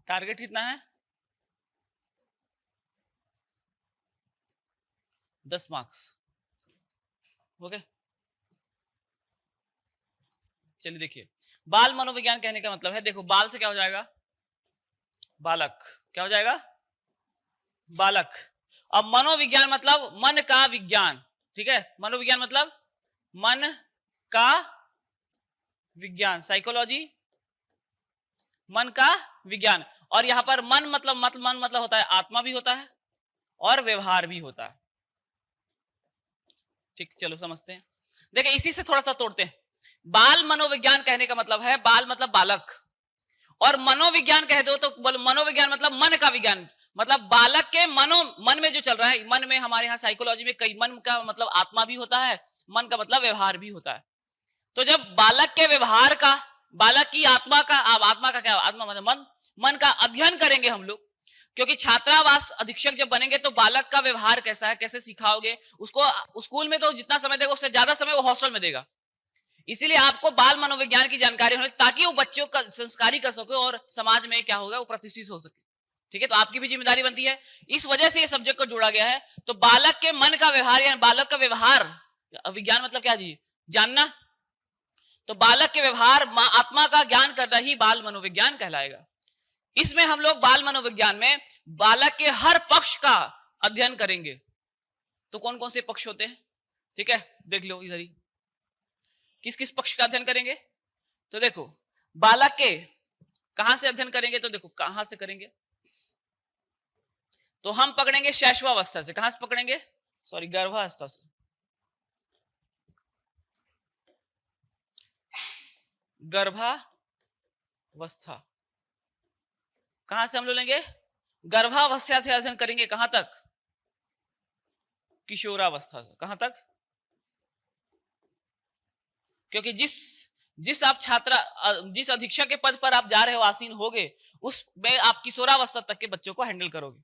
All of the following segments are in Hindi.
टारगेट कितना है? 10 मार्क्स। ओके, चलिए देखिए, बाल मनोविज्ञान कहने का मतलब है, देखो बाल से क्या हो जाएगा? बालक। क्या हो जाएगा? बालक। अब मनोविज्ञान मतलब मन का विज्ञान, ठीक है? मनोविज्ञान मतलब मन का विज्ञान, साइकोलॉजी, मन का विज्ञान। और यहां पर मन मतलब होता है आत्मा भी होता है और व्यवहार भी होता है। ठीक, चलो समझते हैं। देखिए इसी से थोड़ा सा तोड़ते हैं। बाल मनोविज्ञान कहने का मतलब है बाल मतलब बालक, और मनोविज्ञान कह दो तो मनोविज्ञान मतलब मन का विज्ञान, मतलब बालक के मन में जो चल रहा है। मन में हमारे यहाँ साइकोलॉजी में कई, मन का मतलब आत्मा भी होता है, मन का मतलब व्यवहार भी होता है। तो जब बालक के व्यवहार का, बालक की आत्मा का, अब आत्मा का क्या, आत्मा मतलब मन, मन का अध्ययन करेंगे हम लोग। क्योंकि छात्रावास अधीक्षक जब बनेंगे तो बालक का व्यवहार कैसा है, कैसे सिखाओगे उसको। स्कूल में तो जितना समय देगा उससे ज्यादा समय वो हॉस्टल में देगा। इसीलिए आपको बाल मनोविज्ञान की जानकारी होनी, ताकि वो बच्चों का संस्कारी कर सके और समाज में क्या होगा, वो प्रतिष्ठित हो सके। ठीक है, तो आपकी भी जिम्मेदारी बनती है। इस वजह से ये सब्जेक्ट को जोड़ा गया है। तो बालक के मन का व्यवहार या बालक का व्यवहार, विज्ञान मतलब क्या जी, जानना। तो बालक के व्यवहार, आत्मा का ज्ञान करना ही बाल मनोविज्ञान कहलाएगा। इसमें हम लोग बाल मनोविज्ञान में बालक के हर पक्ष का अध्ययन करेंगे। तो कौन कौन से पक्ष होते हैं, ठीक है, देख लो इधर ही। किस किस पक्ष का अध्ययन करेंगे? तो देखो, बालक के कहां से अध्ययन करेंगे, तो देखो कहां से करेंगे, तो हम पकड़ेंगे शैशवावस्था से। कहां से पकड़ेंगे? सॉरी, गर्भावस्था से। गर्भावस्था कहां से हम लोग लेंगे? गर्भावस्था से अध्ययन करेंगे। कहां तक? किशोरावस्था से। कहां तक? क्योंकि जिस आप छात्रा, जिस अधीक्षक के पद पर आप जा रहे हो, आसीन होगे, उसमें आप किशोरावस्था तक के बच्चों को हैंडल करोगे।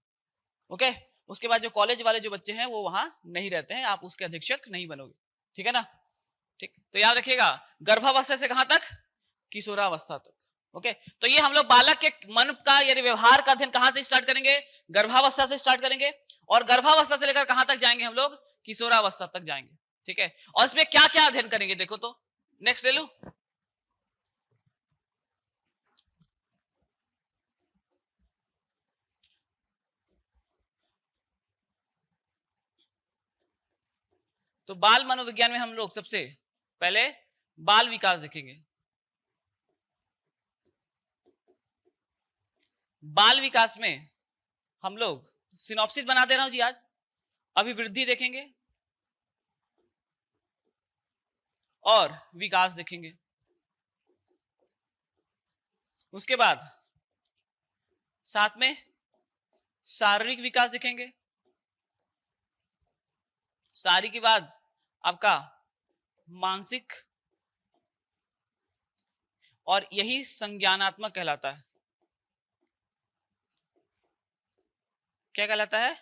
ओके, उसके बाद जो कॉलेज वाले जो बच्चे हैं वो वहां नहीं रहते हैं, आप उसके अधीक्षक नहीं बनोगे। ठीक है ना? ठीक, तो याद रखिएगा, गर्भावस्था से कहां तक? किशोरावस्था तक। ओके, तो ये हम लोग बालक के मन का यानी व्यवहार का अध्ययन कहां से स्टार्ट करेंगे? गर्भावस्था से स्टार्ट करेंगे। और गर्भावस्था से लेकर कहां तक जाएंगे हम लोग? किशोरावस्था तक जाएंगे। ठीक है, और इसमें क्या क्या अध्ययन करेंगे देखो तो। नेक्स्ट ले लो। तो बाल मनोविज्ञान में हम लोग सबसे पहले बाल विकास देखेंगे। बाल विकास में हम लोग सिनॉप्सिस बना दे रहा हूं जी आज। अभिवृद्धि देखेंगे और विकास देखेंगे। उसके बाद साथ में शारीरिक विकास देखेंगे। शारीरिक के बाद आपका मानसिक, और यही संज्ञानात्मक कहलाता है। क्या कहलाता है?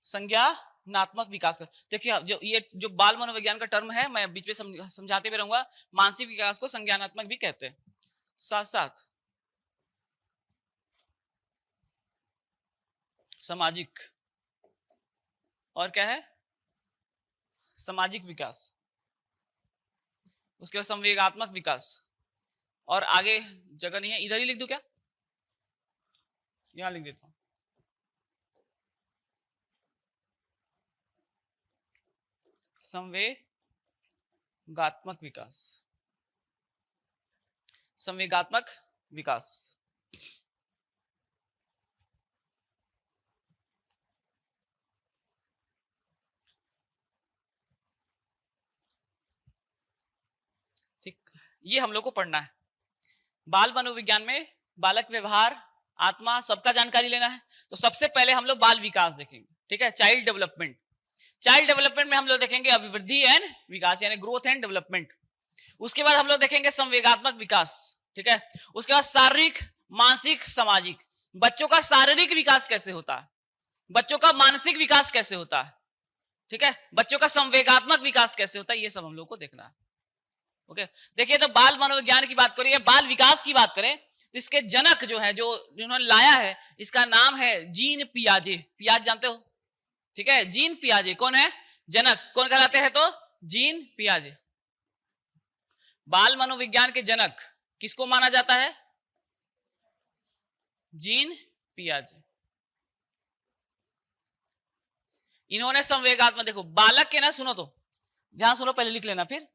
संज्ञानात्मक विकास का। देखिए जो बाल मनोविज्ञान का टर्म है, मैं बीच में समझाते भी रहूंगा। मानसिक विकास को संज्ञानात्मक भी कहते हैं। साथ साथ सामाजिक, और क्या है? सामाजिक विकास। उसके बाद संवेगात्मक विकास। और आगे जगह नहीं है, इधर ही लिख दूं क्या? यहां लिख देता हूं। संवेगात्मक विकास। संवेगात्मक विकास। ठीक, ये हम लोग को पढ़ना है। बाल मनोविज्ञान में बालक व्यवहार, आत्मा, सबका जानकारी लेना है। तो सबसे पहले हम लोग बाल विकास देखेंगे। ठीक है, चाइल्ड डेवलपमेंट। चाइल्ड डेवलपमेंट में हम लोग देखेंगे अभिवृद्धि एंड विकास, यानी ग्रोथ एंड डेवलपमेंट। उसके बाद हम लोग देखेंगे संवेगात्मक विकास। ठीक है, उसके बाद शारीरिक, मानसिक, सामाजिक। बच्चों का शारीरिक विकास कैसे होता है, बच्चों का मानसिक विकास कैसे होता है, ठीक है, बच्चों का संवेगात्मक विकास कैसे होता है, ये सब हम लोग को देखना है। ओके, देखिए तो बाल मनोविज्ञान की बात करें या बाल विकास की बात करें, तो इसके जनक जो है, जो इन्होंने लाया है, इसका नाम है जीन पियाजे। पियाज जानते हो, ठीक है, जीन पियाजे कौन है, जनक कौन कहलाते हैं, तो जीन पियाजे। बाल मनोविज्ञान के जनक किसको माना जाता है, जीन पियाजे। इन्होंने संवेगात्मक, देखो बालक के ना, सुनो तो ध्यान सुनो, पहले लिख लेना फिर।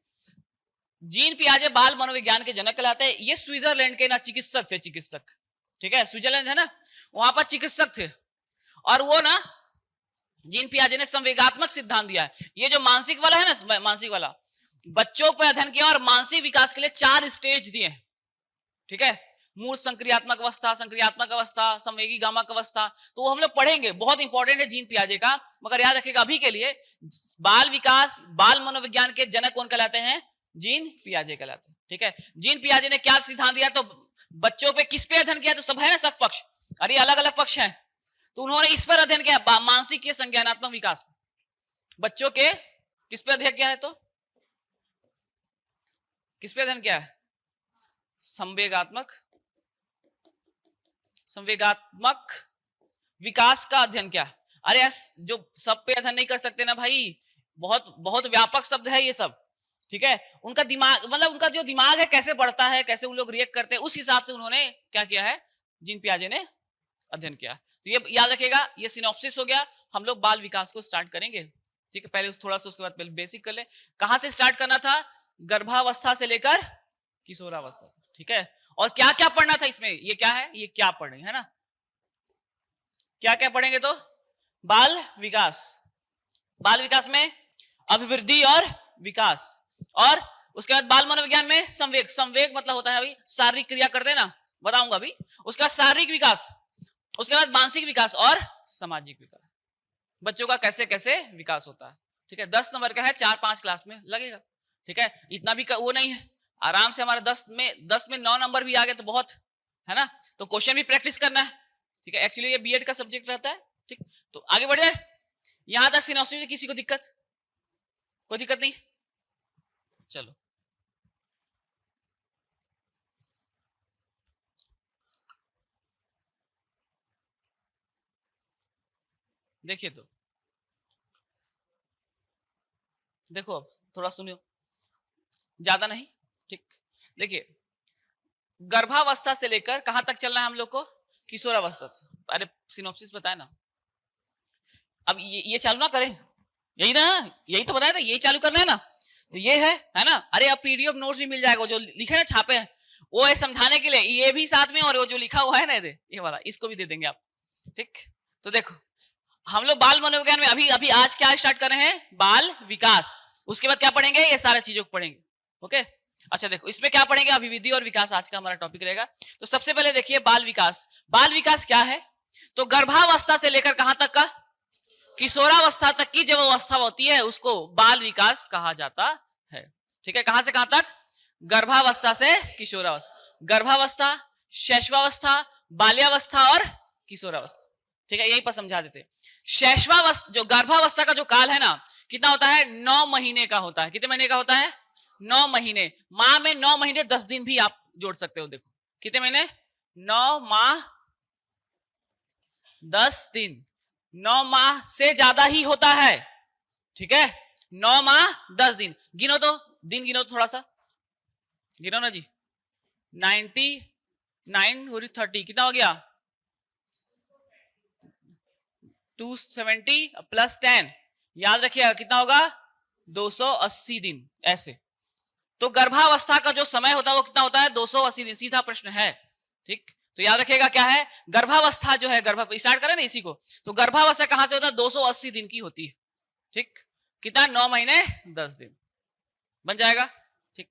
जीन पियाजे बाल मनोविज्ञान के जनक कहलाते हैं। ये स्विट्जरलैंड के ना चिकित्सक थे, चिकित्सक, ठीक है, स्विट्जरलैंड है ना, वहां पर चिकित्सक थे। और वो ना जीन पियाजे ने संवेगात्मक सिद्धांत दिया है। ये जो मानसिक वाला है ना, मानसिक वाला, बच्चों पर अध्ययन किया और मानसिक विकास के लिए 4 स्टेज दिए, ठीक है, मूल संक्रियात्मक अवस्था, संक्रियात्मक अवस्था, संवेगी गामक अवस्था, तो वो हम लोग पढ़ेंगे, बहुत इंपॉर्टेंट है जीन पियाजे का। मगर याद रखिएगा अभी के लिए बाल विकास, बाल मनोविज्ञान के जनक कौन कहलाते हैं, जीन पियाजे कहलाते हैं, ठीक है। जीन पियाजे ने क्या सिद्धांत दिया, तो बच्चों पे किस पे अध्ययन किया, तो सब है ना, सब पक्ष, अरे अलग अलग पक्ष हैं, तो उन्होंने इस पर अध्ययन किया, मानसिक के संज्ञानात्मक विकास, बच्चों के किस पे अध्ययन किया है, तो किस पे अध्ययन किया है, संवेगात्मक विकास का अध्ययन किया। अरे जो सब पे अध्ययन नहीं कर सकते ना भाई, बहुत बहुत व्यापक शब्द है ये सब, ठीक है। उनका दिमाग, मतलब उनका जो दिमाग है कैसे बढ़ता है, कैसे उन लोग रिएक्ट करते हैं, उस हिसाब से उन्होंने क्या किया है, जीन पियाजे ने अध्ययन किया। तो ये याद रखिएगा, ये सिनॉप्सिस हो गया। हम लोग बाल विकास को स्टार्ट करेंगे, ठीक है, पहले थोड़ा सा, उसके बाद पहले बेसिक कर ले। कहां से स्टार्ट करना था, गर्भावस्था से लेकर किशोरावस्था, ठीक है। और क्या क्या पढ़ना था इसमें, ये क्या है, ये क्या पढ़ेंगे, है ना, क्या क्या पढ़ेंगे, तो बाल विकास, बाल विकास में अभिवृद्धि और विकास, और उसके बाद बाल मनोविज्ञान में संवेग, संवेग मतलब होता है अभी शारीरिक क्रिया करते ना, बताऊंगा अभी। उसके बाद शारीरिक विकास, उसके बाद मानसिक विकास और सामाजिक विकास, बच्चों का कैसे कैसे विकास होता है, ठीक है। 10 नंबर का है, 4-5 क्लास में लगेगा, ठीक है, इतना भी वो नहीं है, आराम से हमारे 10 में 9 नंबर भी आ गए तो बहुत है ना। तो क्वेश्चन भी प्रैक्टिस करना है, ठीक है। एक्चुअली ये बीएड का सब्जेक्ट रहता है, ठीक। तो आगे बढ़ जाए, यहां तक सिनॉप्सिस में किसी को दिक्कत, कोई दिक्कत नहीं, चलो। देखिए, तो देखो अब थोड़ा सुनियो, ज्यादा नहीं, ठीक। देखिए, गर्भावस्था से लेकर कहां तक चलना है हम लोग को, किशोरावस्था। अरे सिनॉप्सिस बताए ना, अब ये चालू ना करें, यही ना, यही तो बताया था, यही चालू करना है ना, तो ये है ना। अरे अब पीडीएफ नोट्स भी मिल जाएगा, जो लिखे ना छापे हैं, वो है समझाने के लिए, ये भी साथ में, और वो जो लिखा हुआ है ना ये वाला, इसको भी दे देंगे आप, ठीक। तो देखो, हम लोग बाल मनोविज्ञान में अभी अभी आज क्या स्टार्ट कर रहे हैं, बाल विकास। उसके बाद क्या पढ़ेंगे, ये सारे चीजों को पढ़ेंगे, ओके। अच्छा देखो, इसमें क्या पढ़ेंगे, अभिवृद्धि और विकास आज का हमारा टॉपिक रहेगा। तो सबसे पहले देखिए बाल विकास। बाल विकास क्या है, तो गर्भावस्था से लेकर कहां तक का, किशोरावस्था तक की जब अवस्था होती है उसको बाल विकास कहा जाता है, ठीक है। कहां से कहां तक, गर्भावस्था से किशोरावस्था, गर्भावस्था, शैशवावस्था, बाल्यावस्था और किशोरावस्था, ठीक है। यहीं पर समझा देते। शैशवावस्था, जो गर्भावस्था का जो काल है ना, कितना होता है, 9 महीने का होता है। कितने महीने का होता है, 9 महीने। माह में 9 महीने 10 दिन भी आप जोड़ सकते हो। देखो कितने महीने, 9 माह 10 दिन, 9 माह से ज्यादा ही होता है, ठीक है। 9 माह 10 दिन, गिनो तो, दिन गिनो तो, थोड़ा सा गिनो ना जी, 99 30, कितना हो गया, 270 प्लस 10, याद रखिएगा कितना होगा, 280 दिन ऐसे। तो गर्भावस्था का जो समय होता है वो कितना होता है, 280 दिन, सीधा प्रश्न है, ठीक। तो याद रखिएगा क्या है, गर्भावस्था जो है, स्टार्ट करें ना इसी को, तो गर्भावस्था कहां से होता है, 280 दिन की होती है, ठीक। कितना, 9 महीने 10 दिन बन जाएगा, ठीक।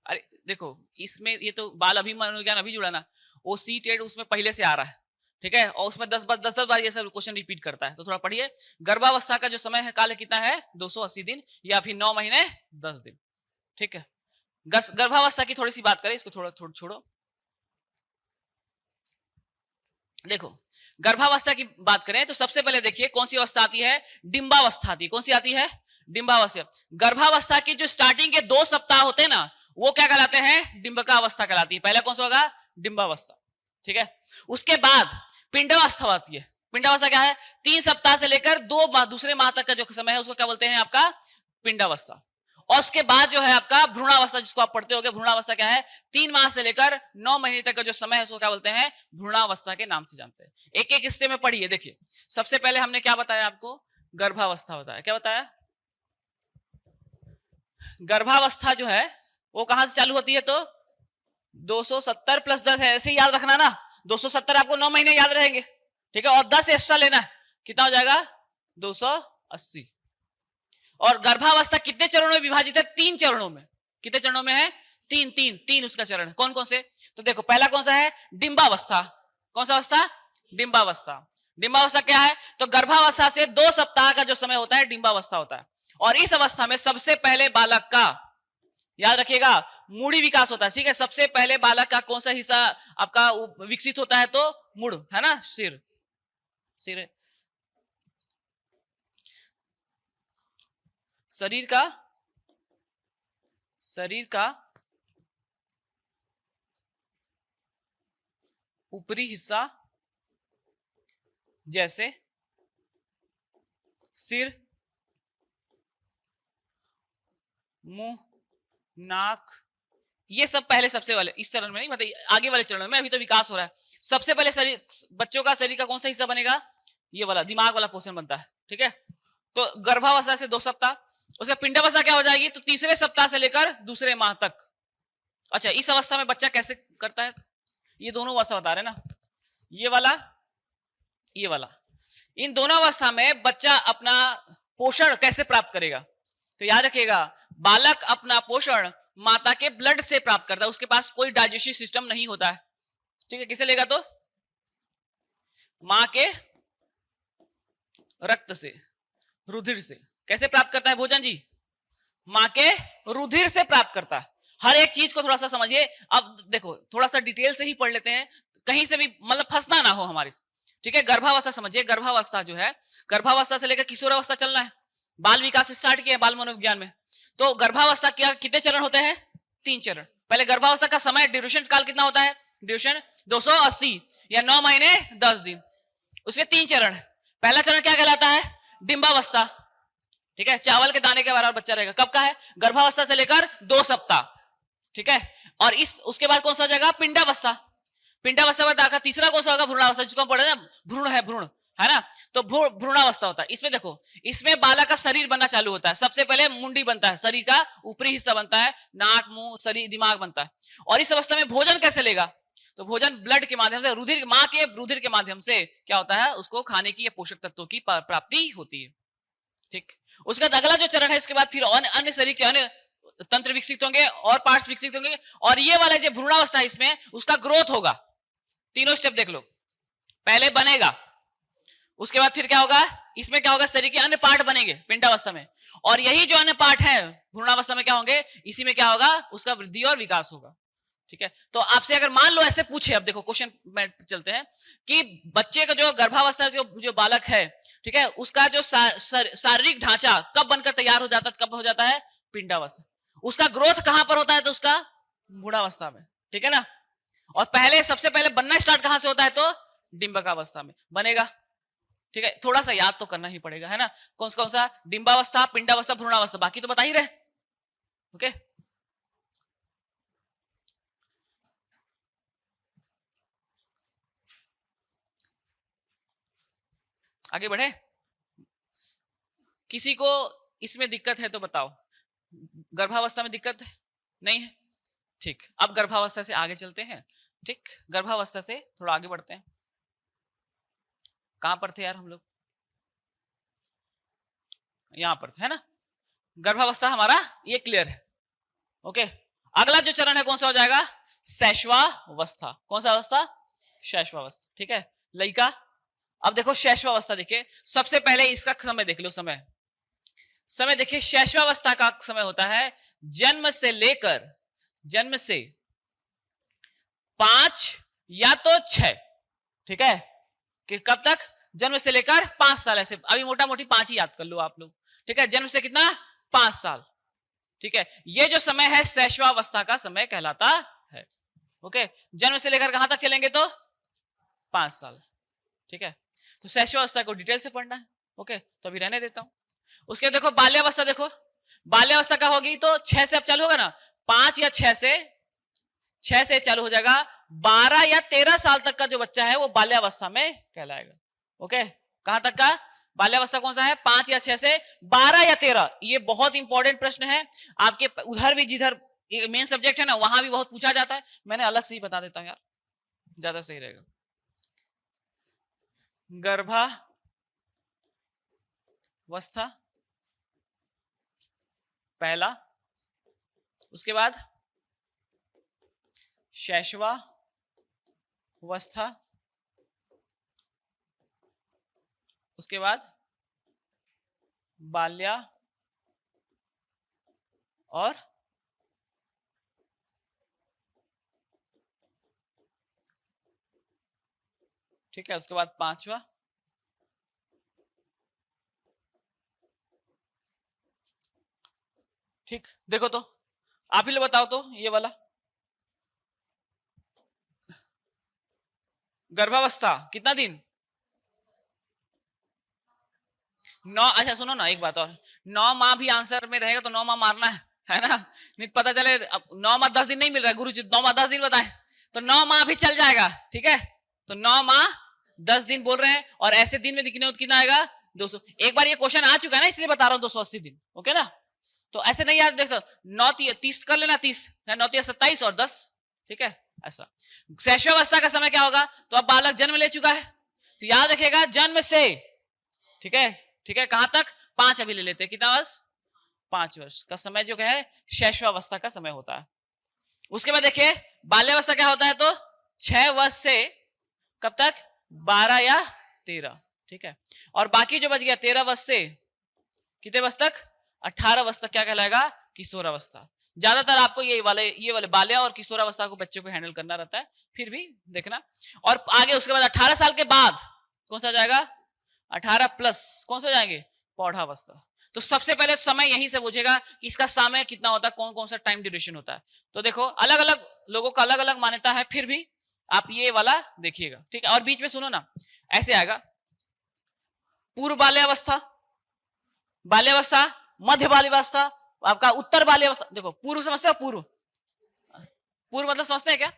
अरे देखो इसमें ये तो बाल अभी मनोविज्ञान अभी जुड़ा ना, वो सी-टेट उसमें पहले से आ रहा है, ठीक है, और उसमें 10 बार ये सब क्वेश्चन रिपीट करता है। तो थोड़ा पढ़िए, गर्भावस्था का जो समय है काल कितना है, 280 दिन या फिर 9 महीने 10 दिन, ठीक है। गर्भावस्था की थोड़ी सी बात करें, इसको थोड़ा छोड़ो। देखो गर्भावस्था की बात करें तो सबसे पहले देखिए कौन सी अवस्था आती है, डिंबावस्था आती है। कौन सी आती है, डिंबावस्था। गर्भावस्था की जो स्टार्टिंग के 2 सप्ताह होते हैं ना, वो क्या कहलाते हैं? डिंबकावस्था कहलाती है। पहला कौन सा होगा? डिंबावस्था। ठीक है, उसके बाद पिंडावस्था आती है। पिंडावस्था क्या है? 3 सप्ताह से लेकर दूसरे माह तक का जो समय है उसको क्या बोलते हैं? आपका पिंडावस्था। और उसके बाद जो है आपका भ्रूणावस्था, जिसको आप पढ़ते होगे। भ्रूणावस्था क्या है? 3 माह से लेकर 9 महीने तक का जो समय है उसको क्या बोलते हैं? भ्रूणावस्था के नाम से जानते हैं। एक एक हिस्से में पढ़िए। देखिए, सबसे पहले हमने क्या बताया आपको? गर्भावस्था बताया। क्या बताया? गर्भावस्था जो है वो कहां से चालू होती है? तो 270 प्लस 10 है, ऐसे ही याद रखना ना। 270 आपको 9 महीने याद रहेंगे। ठीक है, और 10 एक्स्ट्रा लेना है, कितना हो जाएगा? 280। और गर्भावस्था कितने चरणों में विभाजित है? 3 चरणों में। कितने चरणों में है? 3 उसका चरण। कौन कौन से? तो देखो, पहला कौन सा है? डिंबावस्था। कौन सा अवस्था? डिंबावस्था। डिंबावस्था क्या है? तो गर्भावस्था से 2 सप्ताह का जो समय होता है डिंबावस्था होता है। और इस अवस्था में सबसे पहले बालक का, याद रखिएगा, मूड़ी विकास होता है। ठीक है, सबसे पहले बालक का कौन सा हिस्सा आपका विकसित होता है? तो मुड़, है ना, सिर। सिर शरीर का ऊपरी हिस्सा, जैसे सिर, मुंह, नाक, ये सब पहले सबसे वाले इस चरण में नहीं, मतलब आगे वाले चरण में। अभी तो विकास हो रहा है। सबसे पहले शरीर, बच्चों का शरीर का कौन सा हिस्सा बनेगा? ये वाला, दिमाग वाला पोर्शन बनता है। ठीक है, तो गर्भावस्था से 2 सप्ताह। उसका पिंडावस्था क्या हो जाएगी? तो तीसरे सप्ताह से लेकर दूसरे माह तक। अच्छा, इस अवस्था में बच्चा कैसे करता है? ये दोनों अवस्था बता रहे ना, ये वाला, ये वाला। इन दोनों अवस्था में बच्चा अपना पोषण कैसे प्राप्त करेगा? तो याद रखिएगा, बालक अपना पोषण माता के ब्लड से प्राप्त करता है। उसके पास कोई डाइजेस्टिव सिस्टम नहीं होता है। ठीक है, किसे लेगा? तो मां के रक्त से, रुधिर से। कैसे प्राप्त करता है भोजन जी? मां के रुधिर से प्राप्त करता है। हर एक चीज को थोड़ा सा समझिए। अब देखो, थोड़ा सा डिटेल से ही पढ़ लेते हैं, कहीं से भी मतलब फंसना ना हो हमारी। ठीक है, गर्भावस्था समझिए। गर्भावस्था जो है, गर्भावस्था से लेकर किशोर अवस्था चलना है। बाल विकास स्टार्ट किया बाल मनोविज्ञान में। तो गर्भावस्था क्या, कितने चरण होते हैं? 3 चरण। पहले गर्भावस्था का समय, ड्यूरेशन काल कितना होता है? ड्यूरेशन 280 या 9 महीने 10 दिन। उसमें 3 चरण है। पहला चरण क्या कहलाता है? डिंबावस्था। ठीक है, चावल के दाने के बराबर बच्चा रहेगा। कब का है? गर्भावस्था से लेकर 2 सप्ताह। ठीक है, और उसके बाद कौन सा हो जाएगा? पिंडावस्था। पिंडावस्था बताकर तीसरा कौन सा होगा? भ्रूणावस्था, जिसको हम पढ़े ना, भ्रूण है ना। तो भ्रूणावस्था होता है। इसमें देखो, इसमें बालक का शरीर बनना चालू होता है। सबसे पहले मुंडी बनता है, शरीर का ऊपरी हिस्सा बनता है, नाक, मुंह, शरीर, दिमाग बनता है। और इस अवस्था में भोजन कैसे लेगा? तो भोजन ब्लड के माध्यम से, रुधिर, मां के रुधिर के माध्यम से क्या होता है? उसको खाने की या पोषक तत्वों की प्राप्ति होती है। ठीक, उसके बाद अगला जो चरण है, इसके बाद फिर अन्य शरीर के अन्य तंत्र विकसित होंगे और पार्ट्स विकसित होंगे। और ये वाला जो भ्रूणावस्था है, इसमें उसका ग्रोथ होगा। तीनों स्टेप देख लो। पहले बनेगा, उसके बाद फिर क्या होगा? इसमें क्या होगा? शरीर के अन्य पार्ट बनेंगे पिंडावस्था में। और यही जो अन्य पार्ट है भ्रूणावस्था में क्या होंगे? इसी में क्या होगा? उसका वृद्धि और विकास होगा। ठीक है, तो आपसे अगर मान लो ऐसे पूछे, अब देखो क्वेश्चन में चलते हैं कि बच्चे का जो गर्भावस्था जो बालक है, ठीक है, उसका जो शारीरिक ढांचा कब बनकर तैयार हो जाता है? कब हो जाता है? पिंडावस्था। उसका ग्रोथ कहां पर होता है? तो उसका भ्रूणावस्था में। ठीक है ना। और पहले, सबसे पहले बनना स्टार्ट कहां से होता है? तो डिंबकावस्था में बनेगा। ठीक है, थोड़ा सा याद तो करना ही पड़ेगा, है ना। कौन सा? डिंबावस्था, पिंडावस्था, भ्रूणावस्था। बाकी तो बता ही रहे। ओके, आगे बढ़े। किसी को इसमें दिक्कत है तो बताओ। गर्भावस्था में दिक्कत नहीं है? ठीक, अब गर्भावस्था से आगे चलते हैं। ठीक, गर्भावस्था से थोड़ा आगे बढ़ते हैं। कहां पर थे यार हम लोग? यहां पर थे, है ना। गर्भावस्था हमारा ये क्लियर है। ओके, अगला जो चरण है कौन सा हो जाएगा? शैशवावस्था। कौन सा अवस्था? शैशवावस्था। ठीक है, लड़का। अब देखो शैशवावस्था, देखिए सबसे पहले इसका समय देख लो। समय देखिए, शैशवावस्था का समय होता है जन्म से 5 या तो 6। ठीक है, कि कब तक? जन्म से लेकर 5 साल। ऐसे अभी मोटा मोटी 5 ही याद कर लो आप लोग। ठीक है, जन्म से कितना? 5 साल। ठीक है, ये जो समय है शैशवावस्था का समय कहलाता है। ओके, जन्म से लेकर कहां तक चलेंगे तो 5 साल। ठीक है, तो शैशवावस्था को डिटेल से पढ़ना है। ओके, तो अभी रहने देता हूं। उसके देखो बाल्यावस्था, देखो बाल्यावस्था का होगी तो 6 से अब चालू होगा ना, 5 या 6 से चालू हो जाएगा। 12 या 13 साल तक का जो बच्चा है वो बाल्यावस्था में कहलाएगा। ओके, कहां तक का बाल्यावस्था कौन सा है, 5 या 6 से 12 या 13। ये बहुत इंपॉर्टेंट प्रश्न है आपके उधर भी, जिधर मेन सब्जेक्ट है ना वहां भी बहुत पूछा जाता है। मैंने अलग से ही बता देता हूं यार, ज्यादा सही रहेगा। गर्भावस्था पहला, उसके बाद शैशवावस्था, उसके बाद बाल्या और ठीक है, उसके बाद 5वां ठीक। देखो तो आप ही लोग बताओ तो ये वाला गर्भावस्था कितना दिन, 9। अच्छा सुनो ना एक बात और, 9 माह भी आंसर में रहेगा तो 9 माह मारना है ना, नहीं पता चले अब 9 माह 10 दिन नहीं मिल रहा है, गुरु जी 9 माह 10 दिन बताए तो 9 माह भी चल जाएगा। ठीक है, तो 9 माह 10 दिन बोल रहे हैं, और ऐसे दिन में दिखने हो तो कितना आएगा 200। एक बार ये क्वेश्चन आ चुका है ना, इसलिए बता रहा हूं 280 दिन। ओके ना, तो ऐसे नहीं याद, देख 9 30 कर लेना, 30 9 27 और 10। ठीक है, ऐसा। शैशवावस्था का समय क्या होगा, तो अब बालक जन्म ले चुका है, तो याद रखेगा जन्म से, ठीक है ठीक है, कहां तक 5 अभी ले लेते हैं, कितना वर्ष 5 वर्ष का समय जो है शैशवावस्था का समय होता है। उसके बाद देखिए बाल्यावस्था क्या होता है, तो 6 वर्ष से कब तक 12 या 13। ठीक है, और बाकी जो बच गया 13 वर्ष से कितने वर्ष तक 18 वर्ष तक क्या कहलाएगा, किशोरावस्था। ज्यादातर आपको ये वाले बाल्या और किशोरावस्था को बच्चों को हैंडल करना रहता है, फिर भी देखना। और आगे उसके बाद 18 साल के बाद कौन सा जाएगा, 18 प्लस कौन सा जाएंगे, पौधावस्था। तो सबसे पहले समय यहीं से पूछेगा कि इसका समय कितना होता है, कौन कौन सा टाइम ड्यूरेशन होता है। तो देखो अलग अलग लोगों का अलग अलग मान्यता है, फिर भी आप ये वाला देखिएगा। ठीक है, और बीच में सुनो ना, ऐसे आएगा पूर्व बाल्यावस्था, बाल्यावस्था, मध्य बाल्यावस्था, आपका उत्तर बाल्यावस्था। देखो पूर्व समझते हो, पूर्व मतलब समझते हैं क्या,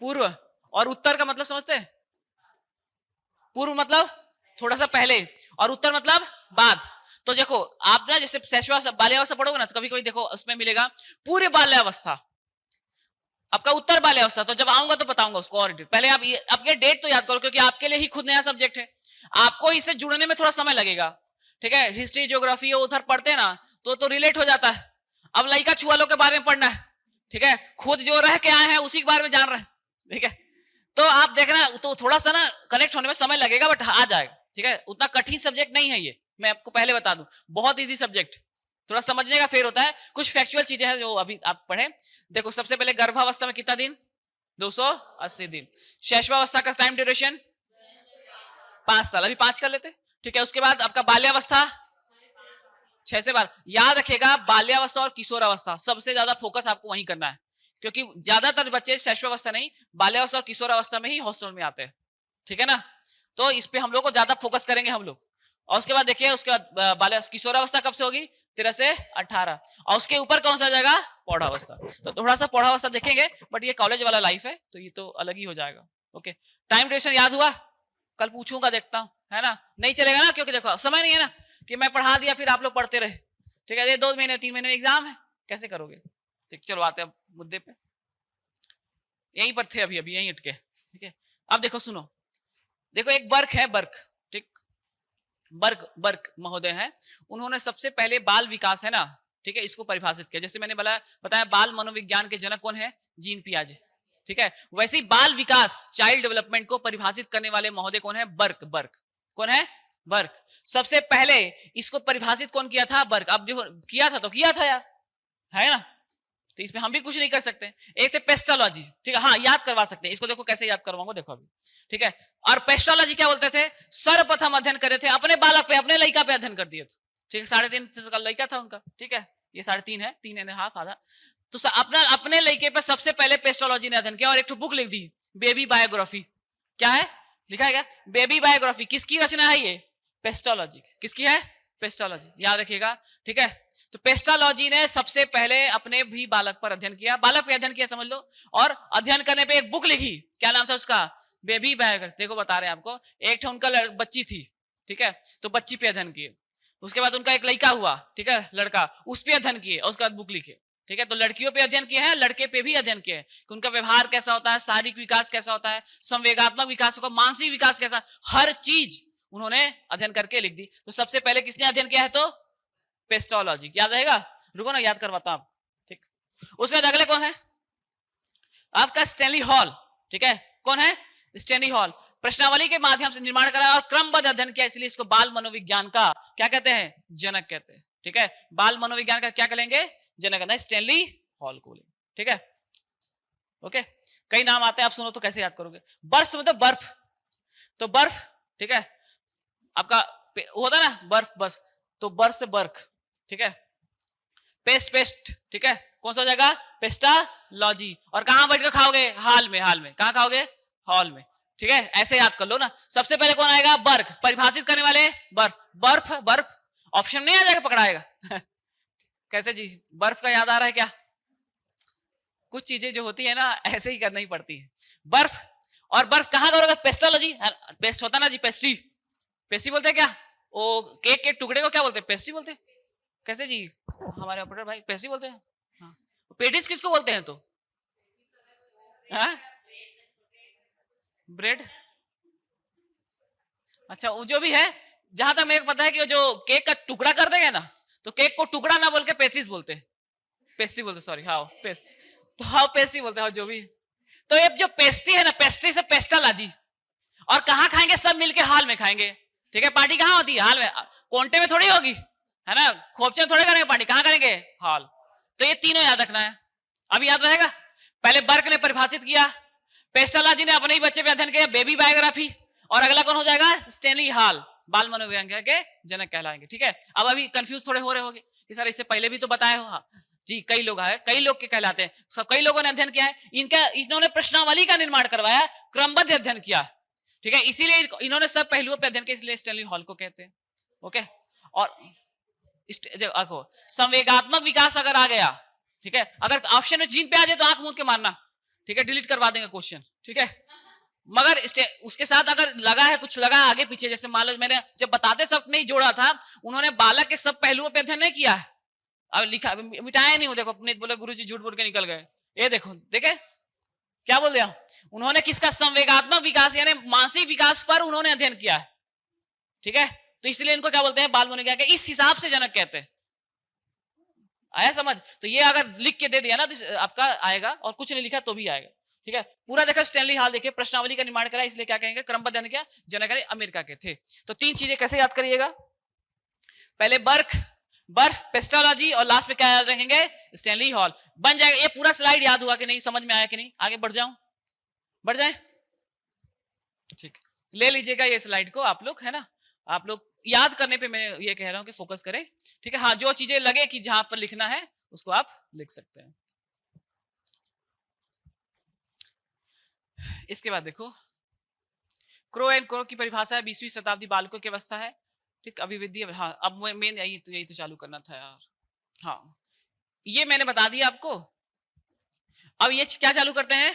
पूर्व, और उत्तर का मतलब समझते हैं, पूर्व मतलब थोड़ा सा पहले और उत्तर मतलब बाद। तो देखो आप ना जैसे शैशवावस्था बाल्यावस्था पढ़ोगे ना, तो कभी कभी देखो उसमें मिलेगा पूरे बाल्यावस्था, आपका उत्तर बाल्यावस्था। तो जब आऊंगा तो बताऊंगा उसको और पहले आप ये डेट तो याद करो, क्योंकि आपके लिए ही खुद नया सब्जेक्ट है, आपको इससे जुड़ने में थोड़ा समय लगेगा। ठीक है, हिस्ट्री ज्योग्राफी उधर पढ़ते हैं ना तो रिलेट हो जाता है। अब लड़का छुआलों के बारे में पढ़ना है, ठीक है, खुद जो रह के आए हैं उसी के बारे में जान रहे हैं। ठीक है, तो आप देखना तो थोड़ा सा ना कनेक्ट होने में समय लगेगा, बट आ जाएगा। ठीक है, उतना कठिन सब्जेक्ट नहीं है ये, मैं आपको पहले बता दूं, बहुत इजी सब्जेक्ट, थोड़ा समझने का फेर होता है। कुछ फैक्चुअल चीजें हैं जो अभी आप पढ़े। देखो सबसे पहले गर्भावस्था में कितना दिन, 280 दिन। शैशवावस्था का टाइम ड्यूरेशन 5 साल, अभी 5 कर लेते। ठीक है, उसके बाद आपका बाल्यावस्था 6 से 12। याद रखेगा बाल्यावस्था और किशोरावस्था सबसे ज्यादा फोकस आपको वहीं करना है, क्योंकि ज्यादातर बच्चे शैशवावस्था नहीं, बाल्यावस्था और किशोरावस्था में ही हॉस्टल में आते हैं। ठीक है ना, तो इस पे हम लोग को ज्यादा फोकस करेंगे हम लोग। और उसके बाद देखिए, उसके बाद बाल्या किशोरावस्था कब से होगी, 13 से 18, और उसके ऊपर कौन सा जाएगा, पौधावस्था। तो थोड़ा सा पौधावस्था देखेंगे, बट ये कॉलेज वाला लाइफ है तो ये तो अलग ही हो जाएगा। ओके, टाइम ड्यूरेशन याद हुआ, कल पूछूंगा, देखता हूं, है ना, नहीं चलेगा ना, क्योंकि देखो समय नहीं है ना कि मैं पढ़ा दिया फिर आप लोग पढ़ते रहे। ठीक है, ये 2 महीने 3 महीने में एग्जाम है, कैसे करोगे। ठीक, चलो आते हैं मुद्दे पे, यहीं पर थे अभी यहीं अटके। ठीक है, अब देखो सुनो, देखो एक बर्क है, बर्क, ठीक, बर्क महोदय हैं, उन्होंने सबसे पहले बाल विकास है ना, ठीक है, इसको परिभाषित किया। जैसे मैंने बताया बाल मनोविज्ञान के जनक कौन है, जीन पियाजे। ठीक है, वैसे ही बाल विकास चाइल्ड डेवलपमेंट को परिभाषित करने वाले महोदय कौन है, बर्क कौन है, बर्क। सबसे पहले इसको परिभाषित कौन किया था, बर्क। अब जो किया था तो किया था यार, है ना, तो इसमें हम भी कुछ नहीं कर सकते। एक थे पेस्टोलॉजी, ठीक है, हाँ याद करवा सकते हैं इसको, देखो कैसे याद करवाऊंगा, देखो अभी। ठीक है, और पेस्टोलॉजी क्या बोलते थे, सर्वप्रथम अध्ययन करे थे अपने बालक पे, अपने लड़का पे अध्ययन कर दिए थे। ठीक है, 3.5 साल का लड़का था उनका। ठीक है, ये 3.5 है, 3.5 आधा। तो अपना अपने लड़के पर सबसे पहले पेस्टोलॉजी ने अध्ययन किया और एक बुक लिख दी, बेबी बायोग्राफी। क्या है लिखा है क्या? Baby biography. किसकी रचना है ये? पेस्टोलॉजी। किसकी है? पेस्टोलॉजी, याद रखिएगा, ठीक है। तो पेस्टोलॉजी ने सबसे पहले अपने भी बालक पर अध्ययन किया, बालक पे अध्ययन किया समझ लो, और अध्ययन करने पे एक बुक लिखी। क्या नाम था उसका? Baby biography. देखो बता रहे हैं आपको, एक उनका बच्ची थी, ठीक है, तो बच्ची पे अध्ययन किए। उसके बाद उनका एक लड़का हुआ, ठीक है, लड़का, उस पे अध्ययन किए और उसके बाद बुक लिखे, ठीक है। तो लड़कियों पे अध्ययन किए हैं, लड़के पे भी अध्ययन किए हैं कि उनका व्यवहार कैसा होता है, शारीरिक विकास कैसा होता है, संवेगात्मक विकास का, मानसिक विकास कैसा, हर चीज उन्होंने अध्ययन करके लिख दी। तो सबसे पहले किसने अध्ययन किया है? तो पेस्टोलॉजी। याद रहेगा? रुको ना, याद करवाता हूं आप, ठीक। उसके बाद अगले कौन है? आपका स्टैनली हॉल, ठीक है। कौन है? Stanley hall. प्रश्नावली के माध्यम से निर्माण करा और क्रमबद्ध अध्ययन किया, इसलिए इसको बाल मनोविज्ञान का क्या कहते हैं? जनक कहते हैं, ठीक है। बाल मनोविज्ञान का क्या कहेंगे? जनक कहते हैं, स्टैनली हॉल को, ठीक है। ओके, कई नाम आते हैं, आप सुनो तो कैसे याद करोगे? बर्फ मतलब बर्फ, तो बर्फ, ठीक है, आपका होता ना बर्फ, बस, तो बर्फ से बर्फ, ठीक है। पेस्ट पेस्ट, ठीक है, कौन सा हो जाएगा? पेस्टोलॉजी। और कहां बैठ कर खाओगे? हाल में। हाल में कहां खाओगे? हॉल में, ठीक है। ऐसे याद कर लो ना। सबसे पहले कौन आएगा? बर्फ। परिभाषित करने वाले बर्फ, बर्फ बर्फ, ऑप्शन नहीं आ जाएगा, पकड़ाएगा। कैसे जी? बर्फ का याद आ रहा है क्या? कुछ चीजें जो होती है ना, ऐसे ही करना ही पड़ती है। बर्फ, और बर्फ कहां करोगे? पेस्टोलॉजी। पेस्ट होता ना जी, पेस्ट्री, पेस्ट्री बोलते हैं क्या? वो केक के टुकड़े को क्या बोलते हैं? पेस्ट्री बोलते हैं। कैसे जी? हमारे ऑपरेटर भाई पेस्ट्री बोलते हैं। हाँ। पेटिस किसको बोलते हैं? तो हाँ? ब्रेड, अच्छा, वो जो भी है, जहां तक मेरे को पता है कि जो केक का टुकड़ा कर देंगे ना, तो केक को टुकड़ा ना बोल के पेस्ट्रीज बोलते हैं, पेस्ट्री बोलते, सॉरी, हाँ पेस्ट, तो हाँ पेस्ट्री बोलते हैं जो भी। तो ये जो पेस्ट्री है ना, पेस्ट्री से पेस्टोलॉजी। और कहां खाएंगे? सब मिलके हाल में खाएंगे, ठीक है। पार्टी कहां होती है? हाल में। कोंटे में थोड़ी होगी, है ना, खोपचे में थोड़े करेंगे पार्टी, कहां करेंगे? हाल। तो ये तीनों याद रखना है। अब याद रहेगा? पहले बर्क ने परिभाषित किया, पेस्टोलॉजी ने अपने ही बच्चे पे अध्ययन किया, बेबी बायोग्राफी, और अगला कौन हो जाएगा? स्टैनली हॉल, बाल मनोविज्ञान के जनक कहलाएंगे, ठीक है। अब अभी कंफ्यूज थोड़े हो रहे होंगे कि सर इससे पहले भी तो बताए हो। हाँ जी, कई लोग है, कई लोग के कहलाते हैं, सब कई लोगों ने अध्ययन किया है इनका, इन्होंने प्रश्नावली का निर्माण करवाया, क्रमबद्ध अध्ययन किया, ठीक है, इसीलिए इन्होंने सब पहलुओं पे अध्ययन किया, इसलिए स्टैनली हॉल को कहते हैं। ओके, और देखो संवेगात्मक विकास अगर आ गया, ठीक है, अगर ऑप्शन में जीन पे आ जाए तो आंख मूंद के मारना, ठीक है, डिलीट करवा देंगे क्वेश्चन, ठीक है। मगर उसके साथ अगर लगा है, कुछ लगा है आगे पीछे, जैसे मान लो मैंने जब बताते सब नहीं जोड़ा था, उन्होंने बालक के सब पहलुओं पे अध्ययन नहीं किया है, अब लिखा मिटाया नहीं हूं, देखो अपने बोले गुरुजी झूठ बोल के निकल गए, ये देखो, देखे क्या बोल दिया उन्होंने, किसका? संवेगात्मक विकास यानी मानसिक विकास पर उन्होंने अध्ययन किया है, ठीक है। तो इसलिए इनको क्या बोलते हैं? बाल मनोविज्ञान के इस हिसाब से जनक कहते हैं। आया समझ? तो ये अगर लिख के दे दिया ना तो आपका आएगा, और कुछ नहीं लिखा तो भी आएगा, ठीक है। पूरा देखा स्टैनली हॉल, देखिए प्रश्नावली का निर्माण करा, इसलिए क्या कहेंगे? क्रमबद्ध अध्ययन किया, जनक अमेरिका के थे। तो तीन चीजें कैसे याद करिएगा? पहले बर्फ, पेस्टोलॉजी, और लास्ट में क्या याद रखेंगे? Stanley hall. बन जाएगा। ये पूरा स्लाइड याद हुआ कि नहीं? समझ में आया कि नहीं? आगे बढ़ जाऊं, बढ़ जाए, ठीक, ले लीजिएगा ये स्लाइड को आप लोग, है ना। आप लोग याद करने पे मैं ये कह रहा हूं कि फोकस करें, ठीक है। हाँ, जो चीजें लगे कि जहां पर लिखना है उसको आप लिख सकते हैं। इसके बाद देखो, क्रो एंड क्रो की परिभाषा है 20वीं शताब्दी बालकों की अवस्था है, ठीक, अभिवृद्धि। हाँ, अब मेन यही तो चालू करना था यार। हाँ, ये मैंने बता दिया आपको। अब ये क्या चालू करते हैं?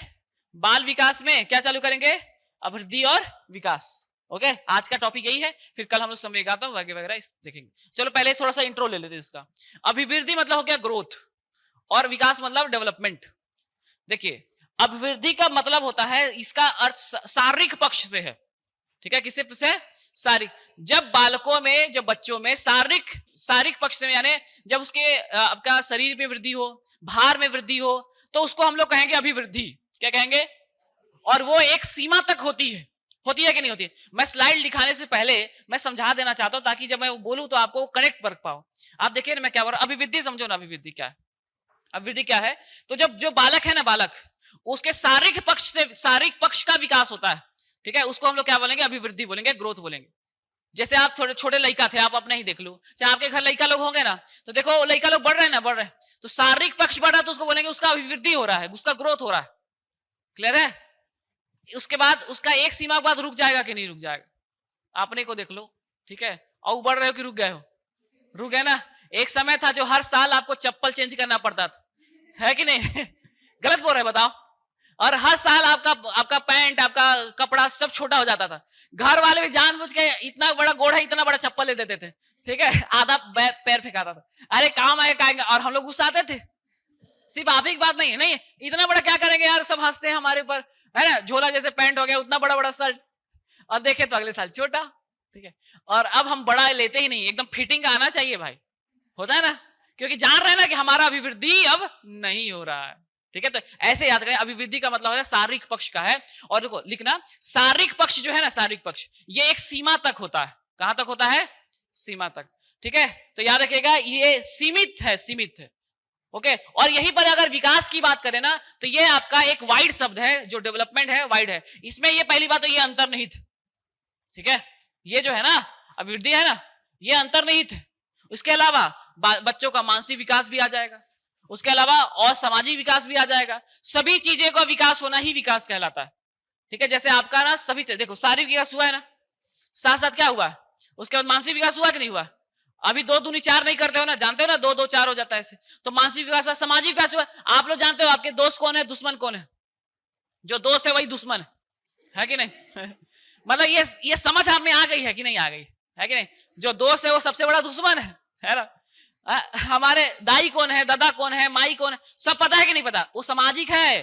बाल विकास में क्या चालू करेंगे? अभिवृद्धि और विकास। ओके, आज का टॉपिक यही है, फिर कल हम लोग संवेगात्मक वगैरह वगैरह देखेंगे। चलो पहले थोड़ा सा इंट्रो ले लेते हैं इसका। अभिवृद्धि मतलब हो गया ग्रोथ, और विकास मतलब डेवलपमेंट। देखिए, अभिवृद्धि का मतलब होता है, इसका अर्थ शारीरिक पक्ष से है, ठीक है। किससे से? शारीरिक। जब बालकों में, जब बच्चों में शारीरिक पक्ष से, यानी जब उसके आपका शरीर में वृद्धि हो, भार में वृद्धि हो, तो उसको हम लोग कहेंगे अभिवृद्धि। क्या कहेंगे? और वो एक सीमा तक होती है कि नहीं होती है? मैं स्लाइड दिखाने से पहले मैं समझा देना चाहता हूं, ताकि जब मैं बोलूं तो आपको कनेक्ट कर पाओ। आप देखिए ना मैं क्या बोल रहा हूं, अभिवृद्धि समझो ना, अभिवृद्धि क्या है? अभिवृद्धि क्या है? तो जब जो बालक है ना, बालक, उसके शारीरिक पक्ष का विकास होता है, ठीक है, उसको हम लोग क्या बोलेंगे? अभिवृद्धि बोलेंगे, ग्रोथ बोलेंगे, जैसे आप थोड़े छोटे लड़का थे, आप अपने ही देख लो, चाहे आपके घर लड़का लोग होंगे ना, तो देखो लड़का लोग बढ़ रहे हैं ना, बढ़ रहे हैं, तो शारीरिक पक्ष बढ़ रहा है तो उसको बोलेंगे उसका अभिवृद्धि हो रहा है, उसका ग्रोथ हो रहा है। क्लियर है? उसके बाद उसका एक सीमा के बाद रुक जाएगा कि नहीं रुक जाएगा, अपने को देख लो। ठीक है, और बढ़ रहे हो कि रुक गए हो? रुक गए ना। एक समय था जो हर साल आपको चप्पल चेंज करना पड़ता था, है कि नहीं? गलत बोल रहे बताओ? और हर साल आपका पैंट, आपका कपड़ा सब छोटा हो जाता था। घर वाले भी जानबूझ के इतना बड़ा गोड़ा इतना बड़ा चप्पल ले देते थे, ठीक है, आधा पैर फेंकाता था, अरे काम आएगा, और हम लोग गुस्साते थे। सिर्फ आप ही की बात नहीं है, नहीं इतना बड़ा क्या करेंगे यार, सब हंसते हैं हमारे ऊपर, है ना, झोला जैसे पैंट हो गया, उतना बड़ा बड़ा शर्ट, और देखे तो अगले साल छोटा। ठीक है, और अब हम बड़ा लेते ही नहीं, एकदम फिटिंग आना चाहिए भाई, होता है ना, क्योंकि जान रहे हैं ना कि हमारा अभिवृद्धि अब नहीं हो रहा है। ठीक है, तो ऐसे याद करें, अभिवृद्धि का मतलब है शारीरिक पक्ष का है। और देखो लिखना, शारीरिक पक्ष जो है ना, शारीरिक पक्ष ये एक सीमा तक होता है। कहां तक होता है? सीमा तक। ठीक है, तो याद रखिएगा ये सीमित है, सीमित है। ओके, और यहीं पर अगर विकास की बात करें ना, तो ये आपका एक वाइड शब्द है, जो डेवलपमेंट है वाइड है। इसमें ये पहली बात तो ये अंतर्निहित, ठीक है, ये जो है ना अभिवृद्धि है ना, ये अंतर्निहित है। उसके अलावा बच्चों का मानसिक विकास भी आ जाएगा, उसके अलावा और सामाजिक विकास भी आ जाएगा। सभी चीजें का विकास होना ही विकास कहलाता है। ठीक है, जैसे आपका ना सभी देखो शारीरिक विकास हुआ है ना, साथ साथ क्या हुआ, उसके बाद मानसिक विकास हुआ कि नहीं हुआ? अभी 2 दूनी 4 नहीं करते हो ना, जानते हो ना, 2 2 4 हो जाता है ऐसे। तो मानसिक विकास हुआ, सामाजिक विकास हुआ। आप लोग जानते हो आपके दोस्त कौन है, दुश्मन कौन है? जो दोस्त है वही दुश्मन है कि नहीं? मतलब ये समझ आप में आ गई है कि नहीं आ गई है कि नहीं? जो दोस्त है वो सबसे बड़ा दुश्मन है ना? हमारे दाई कौन है, दादा कौन है, माई कौन है, सब पता है कि नहीं पता? वो सामाजिक है।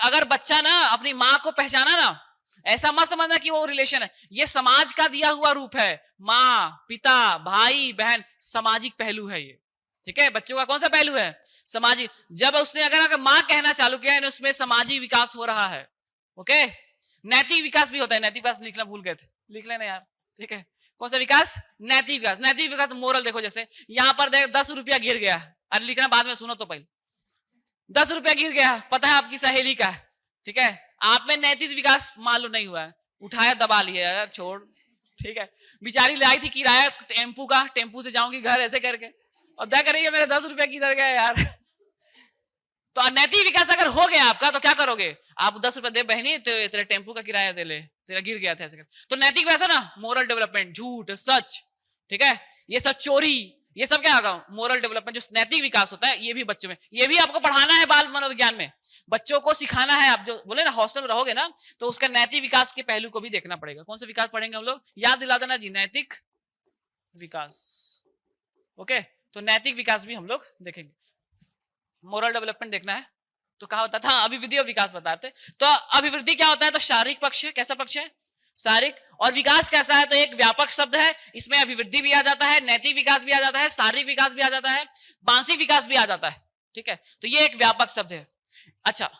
अगर बच्चा ना अपनी माँ को पहचाना ना, ऐसा मत समझना कि वो रिलेशन है, ये समाज का दिया हुआ रूप है। माँ, पिता, भाई, बहन, सामाजिक पहलू है ये। ठीक है, बच्चों का कौन सा पहलू है? सामाजिक। जब उसने अगर माँ कहना चालू किया है, उसमें सामाजिक विकास हो रहा है। ओके, नैतिक विकास भी होता है। नैतिक विकास लिखना भूल गए थे, लिख लेना यार। ठीक है, कौन सा विकास? नैतिक विकास। नैतिक विकास मोरल देखो, जैसे यहां पर देख 10 रुपया गिर गया, अरे लिखना बाद में, सुनो तो पहले। 10 रुपया गिर गया, पता है आपकी सहेली का है, ठीक है, आप में नैतिक विकास मालूम नहीं हुआ है, उठाया दबा लिया यार, छोड़। ठीक है, बेचारी लाई थी किराया टेम्पू का, टेम्पू से जाऊंगी घर ऐसे करके, और क्या करेंगे, मेरे 10 रुपया किधर गया यार। तो नैतिक विकास अगर हो गया आपका तो क्या करोगे आप? 10 रुपए दे बहनी, तो तेरे टेम्पू का किराया दे ले, तेरा गिर गया था ऐसे कर। तो नैतिक विकास है ना, मोरल डेवलपमेंट, झूठ, सच, ठीक है, ये सब चोरी, ये सब क्या होगा? Moral development. जो नैतिक विकास होता है ये भी बच्चों में, ये भी आपको पढ़ाना है बाल मनोविज्ञान में, बच्चों को सिखाना है। आप जो बोले ना हॉस्टल में रहोगे ना, तो उसका नैतिक विकास के पहलू को भी देखना पड़ेगा। कौन सा विकास पढ़ेंगे हम लोग? याद दिला देना जी, नैतिक विकास। ओके, तो नैतिक विकास भी हम लोग देखेंगे। मोरल डेवलपमेंट देखना है तो कहा होता था अभिवृद्धि और विकास बताते। तो अभिवृद्धि क्या होता है? तो शारीरिक पक्ष है। कैसा पक्ष है? शारीरिक। और विकास कैसा है? तो एक व्यापक शब्द है, इसमें अभिवृद्धि भी आ जाता है, नैतिक विकास भी आ जाता है, शारीरिक विकास भी आ जाता है, मानसिक विकास भी आ जाता है। ठीक है, तो ये एक व्यापक शब्द है। अच्छा,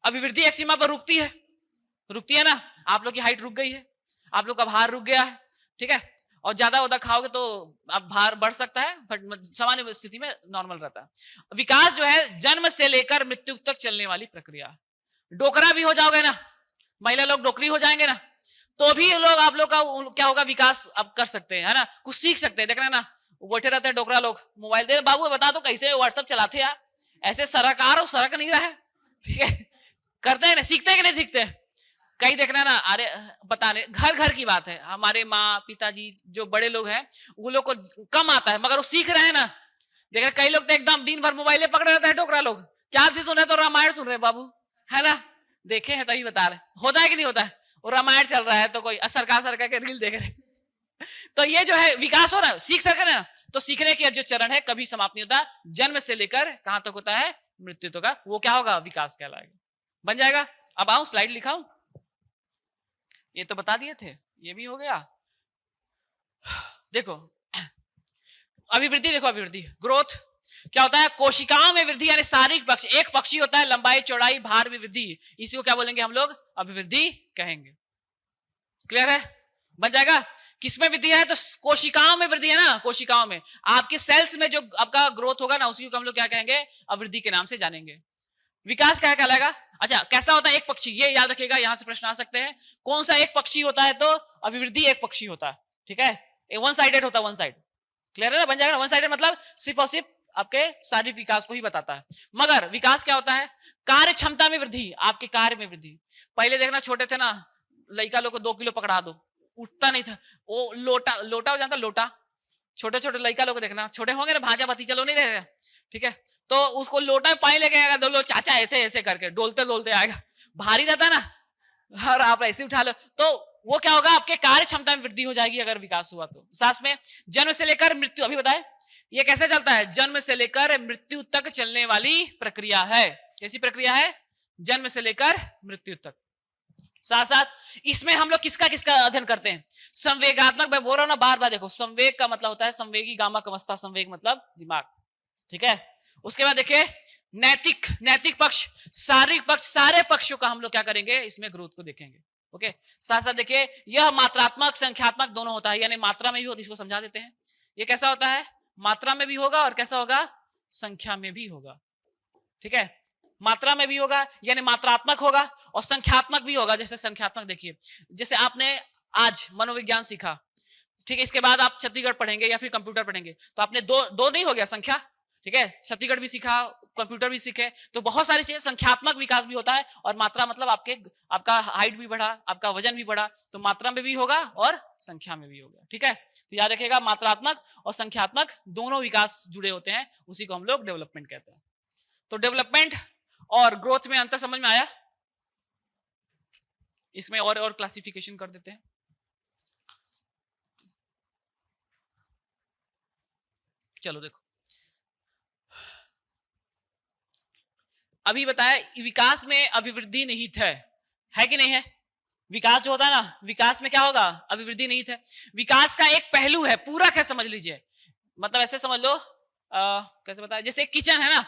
अभिवृद्धि एक सीमा पर रुकती है, रुकती है ना, आप लोग की हाइट रुक गई है, आप लोग का भार रुक गया है, ठीक है, और ज्यादा उदा खाओगे तो अब भार बढ़ सकता है, बट सामान्य स्थिति में नॉर्मल रहता है। विकास जो है जन्म से लेकर मृत्यु तक चलने वाली प्रक्रिया। डोकरा भी हो जाओगे ना, महिला लोग डोकरी हो जाएंगे ना, तो भी लोग आप लोग का क्या होगा? विकास अब कर सकते हैं, है ना, कुछ सीख सकते हैं। देखना ना, बैठे रहते हैं डोकरा लोग, मोबाइल दे, बाबू बता दो कैसे व्हाट्सएप चलाते यार, ऐसे सरकार सरक नहीं रहा है, ठीक है, करते हैं ना, सीखते हैं कि नहीं सीखते? कहीं देखना ना, अरे बताने घर घर की बात है, हमारे माँ पिताजी जो बड़े लोग हैं वो लोग को कम आता है, मगर वो सीख रहे हैं ना। देखा कई लोग तो एकदम दिन भर मोबाइल पकड़े रहते हैं डोकरा लोग, क्या चीज सुन रहे? तो रामायण सुन रहे बाबू, है ना, देखे हैं तभी बता रहे। होता है कि नहीं होता है? वो रामायण चल रहा है तो कोई सरकार के रील देख रहे। तो ये जो है विकास हो रहा है, सीख सके ना, तो सीखने के जो चरण है कभी समाप्त नहीं होता, जन्म से लेकर कहां तक होता है? मृत्यु तक का, वो क्या होगा? विकास कहलाएगा। बन जाएगा। अब आऊं स्लाइड लिखाऊं, ये तो बता दिए थे, ये भी हो गया। देखो अभिवृद्धि, देखो अभिवृद्धि, ग्रोथ क्या होता है? कोशिकाओं में वृद्धि, यानी शारीरिक पक्ष, एक पक्षी होता है, लंबाई चौड़ाई भार में वृद्धि, इसी को क्या बोलेंगे हम लोग? अभिवृद्धि कहेंगे। क्लियर है? बन जाएगा। किसमें वृद्धि है? तो कोशिकाओं में वृद्धि है ना, कोशिकाओं में, आपके सेल्स में जो आपका ग्रोथ होगा ना, उसी को हम लोग क्या कहेंगे? अभिवृद्धि के नाम से जानेंगे। विकास क्या कहलाएगा? अच्छा, कैसा होता है? एक पक्षी, ये याद रखिएगा, यहां से प्रश्न आ सकते हैं। कौन सा एक पक्षी होता है? तो अभिवृद्धि एक पक्षी होता है, ठीक है, वन साइडेड होता है, वन साइड, क्लियर है ना, बन जाएगा वन साइडेड मतलब सिर्फ और सिर्फ आपके शारीरिक विकास को ही बताता है। मगर विकास क्या होता है, कार्य क्षमता में वृद्धि, आपके कार्य में वृद्धि। पहले देखना छोटे थे ना, लड़का लोग को 2 किलो पकड़ा दो, उठता नहीं था, वो लोटा लोटा हो जाता, लोटा, छोटे छोटे लड़का लोग को देखना, छोटे होंगे ना, भांजा भतीजा लोग नहीं रहेगा, ठीक है, तो उसको लोटा में पानी लेके आएगा, दो लोग चाचा ऐसे ऐसे करके डोलते डोलते आएगा, भारी रहता है ना, और आप ऐसे उठा लो, तो वो क्या होगा, आपके कार्य क्षमता में वृद्धि हो जाएगी अगर विकास हुआ तो। साथ में जन्म से लेकर मृत्यु, अभी बताए ये कैसे चलता है, जन्म से लेकर मृत्यु तक चलने वाली प्रक्रिया है। कैसी प्रक्रिया है, जन्म से लेकर मृत्यु तक। साथ साथ इसमें हम लोग किसका किसका अध्ययन करते हैं, संवेगात्मक, मैं बोल रहा हूं ना बार बार, देखो संवेग का मतलब होता है संवेगी गामा कमस्ता, संवेग मतलब दिमाग, ठीक है। उसके बाद देखिए नैतिक, नैतिक पक्ष, शारीरिक पक्ष, सारे पक्षों का हम लोग क्या करेंगे, इसमें ग्रोथ को देखेंगे। ओके, साथ साथ देखिए यह मात्रात्मक संख्यात्मक दोनों होता है, यानी मात्रा में भी होता है, इसको समझा देते हैं। ये कैसा होता है, मात्रा में भी होगा और कैसा होगा, संख्या में भी होगा, ठीक है, मात्रा में भी होगा यानी मात्रात्मक होगा, और संख्यात्मक भी होगा। जैसे संख्यात्मक देखिए, जैसे आपने आज मनोविज्ञान सीखा, ठीक है, इसके बाद आप छत्तीसगढ़ पढ़ेंगे या फिर कंप्यूटर पढ़ेंगे, तो आपने दो नहीं हो गया संख्या, ठीक है, छत्तीसगढ़ भी सीखा, कंप्यूटर भी सीखे, तो बहुत सारी चीजें, संख्यात्मक विकास भी होता है, और मात्रा मतलब आपका हाइट भी बढ़ा, आपका वजन भी बढ़ा, तो मात्रा में भी होगा और संख्या में भी होगा, ठीक है। तो याद रखिएगा मात्रात्मक और संख्यात्मक दोनों विकास जुड़े होते हैं, उसी को हम लोग डेवलपमेंट कहते हैं। तो डेवलपमेंट और ग्रोथ में अंतर समझ में आया, इसमें और क्लासिफिकेशन कर देते हैं। चलो देखो, अभी बताया विकास में अभिवृद्धि निहित है कि नहीं है। विकास जो होता है ना, विकास में क्या होगा, अभिवृद्धि निहित है। विकास का एक पहलू है, पूरक है, समझ लीजिए, मतलब ऐसे समझ लो, कैसे बताया, जैसे किचन है ना,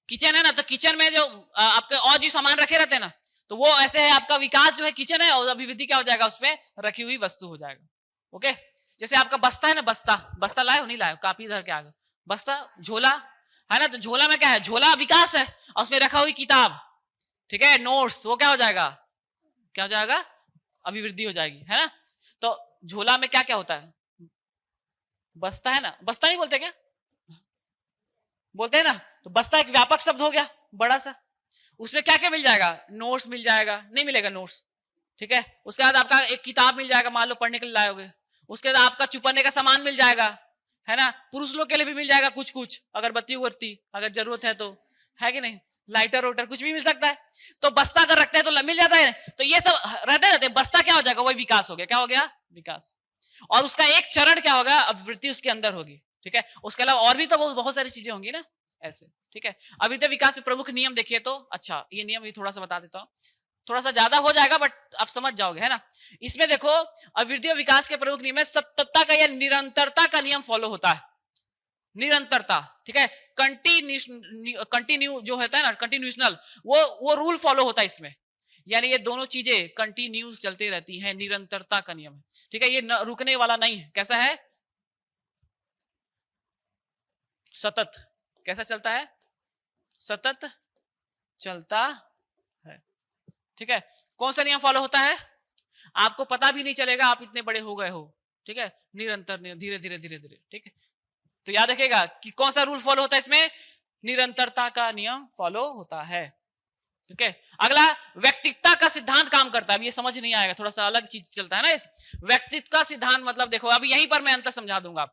किचन है ना, तो किचन में जो आपके और जो सामान रखे रहते हैं ना, तो वो ऐसे है, आपका विकास जो है किचन है, और अभिवृद्धि क्या हो जाएगा, उसमें रखी हुई वस्तु हो जाएगा। ओके, जैसे आपका बस्ता है ना, बस्ता लाए हो नहीं लाए हो, कापी इधर के आगे, बस्ता झोला है ना, तो झोला में क्या है, झोला विकास है, और उसमें रखा हुई किताब, ठीक है, नोट्स, वो क्या हो जाएगा, क्या हो जाएगा, अभिवृद्धि हो जाएगी, है ना। तो झोला में क्या क्या होता है, बस्ता है ना, बस्ता नहीं बोलते क्या, बोलते हैं ना, तो बस्ता एक व्यापक शब्द हो गया, बड़ा सा, उसमें क्या क्या मिल जाएगा, नोट्स मिल जाएगा, नहीं मिलेगा नोट्स, ठीक है, उसके बाद आपका एक किताब मिल जाएगा, मान लो पढ़ने के लिए लाए होगे, उसके बाद आपका चुपड़ने का सामान मिल जाएगा, है ना, पुरुष लोग के लिए भी मिल जाएगा कुछ कुछ, अगरबत्ती उगरती अगर जरूरत है तो, है कि नहीं, लाइटर वाइटर कुछ भी मिल सकता है। तो बस्ता अगर रखते हैं तो मिल जाता है, तो ये सब रहते बस्ता क्या हो जाएगा, वही विकास हो गया, क्या हो गया, विकास। और उसका एक चरण क्या होगा, अभिवृद्धि उसके अंदर होगी, ठीक है। उसके अलावा और भी तो बहुत सारी चीजें होंगी ना ऐसे, ठीक है। अभिवृद्धि विकास में प्रमुख नियम देखिए तो, अच्छा ये नियम भी थोड़ा सा बता देता हूँ, थोड़ा सा ज्यादा हो जाएगा बट आप समझ जाओगे, है ना। इसमें देखो अभिवृद्धि और विकास के प्रमुख नियम है, सततता का या निरंतरता का नियम फॉलो होता है, निरंतरता, ठीक है, कंटिन्यू जो होता है ना, कंटिन्यूशनल, वो रूल फॉलो होता है इसमें, यानी ये दोनों चीजें कंटिन्यूस चलती रहती हैं, निरंतरता का नियम है, ठीक है, ये रुकने वाला नहीं है। कैसा है, सतत, कैसा चलता है, सतत चलता है, ठीक है। कौन सा नियम फॉलो होता है, आपको पता भी नहीं चलेगा आप इतने बड़े हो गए हो, ठीक है, निरंतर धीरे धीरे धीरे धीरे, ठीक है। तो याद रखेगा कि कौन सा रूल फॉलो होता है इसमें, निरंतरता का नियम फॉलो होता है, ठीक है। अगला व्यक्तित्व का सिद्धांत काम करता है, अब ये समझ नहीं आएगा, थोड़ा सा अलग चीज चलता है ना इस व्यक्तित्व का सिद्धांत, मतलब देखो अभी यहीं पर मैं अंतर समझा दूंगा।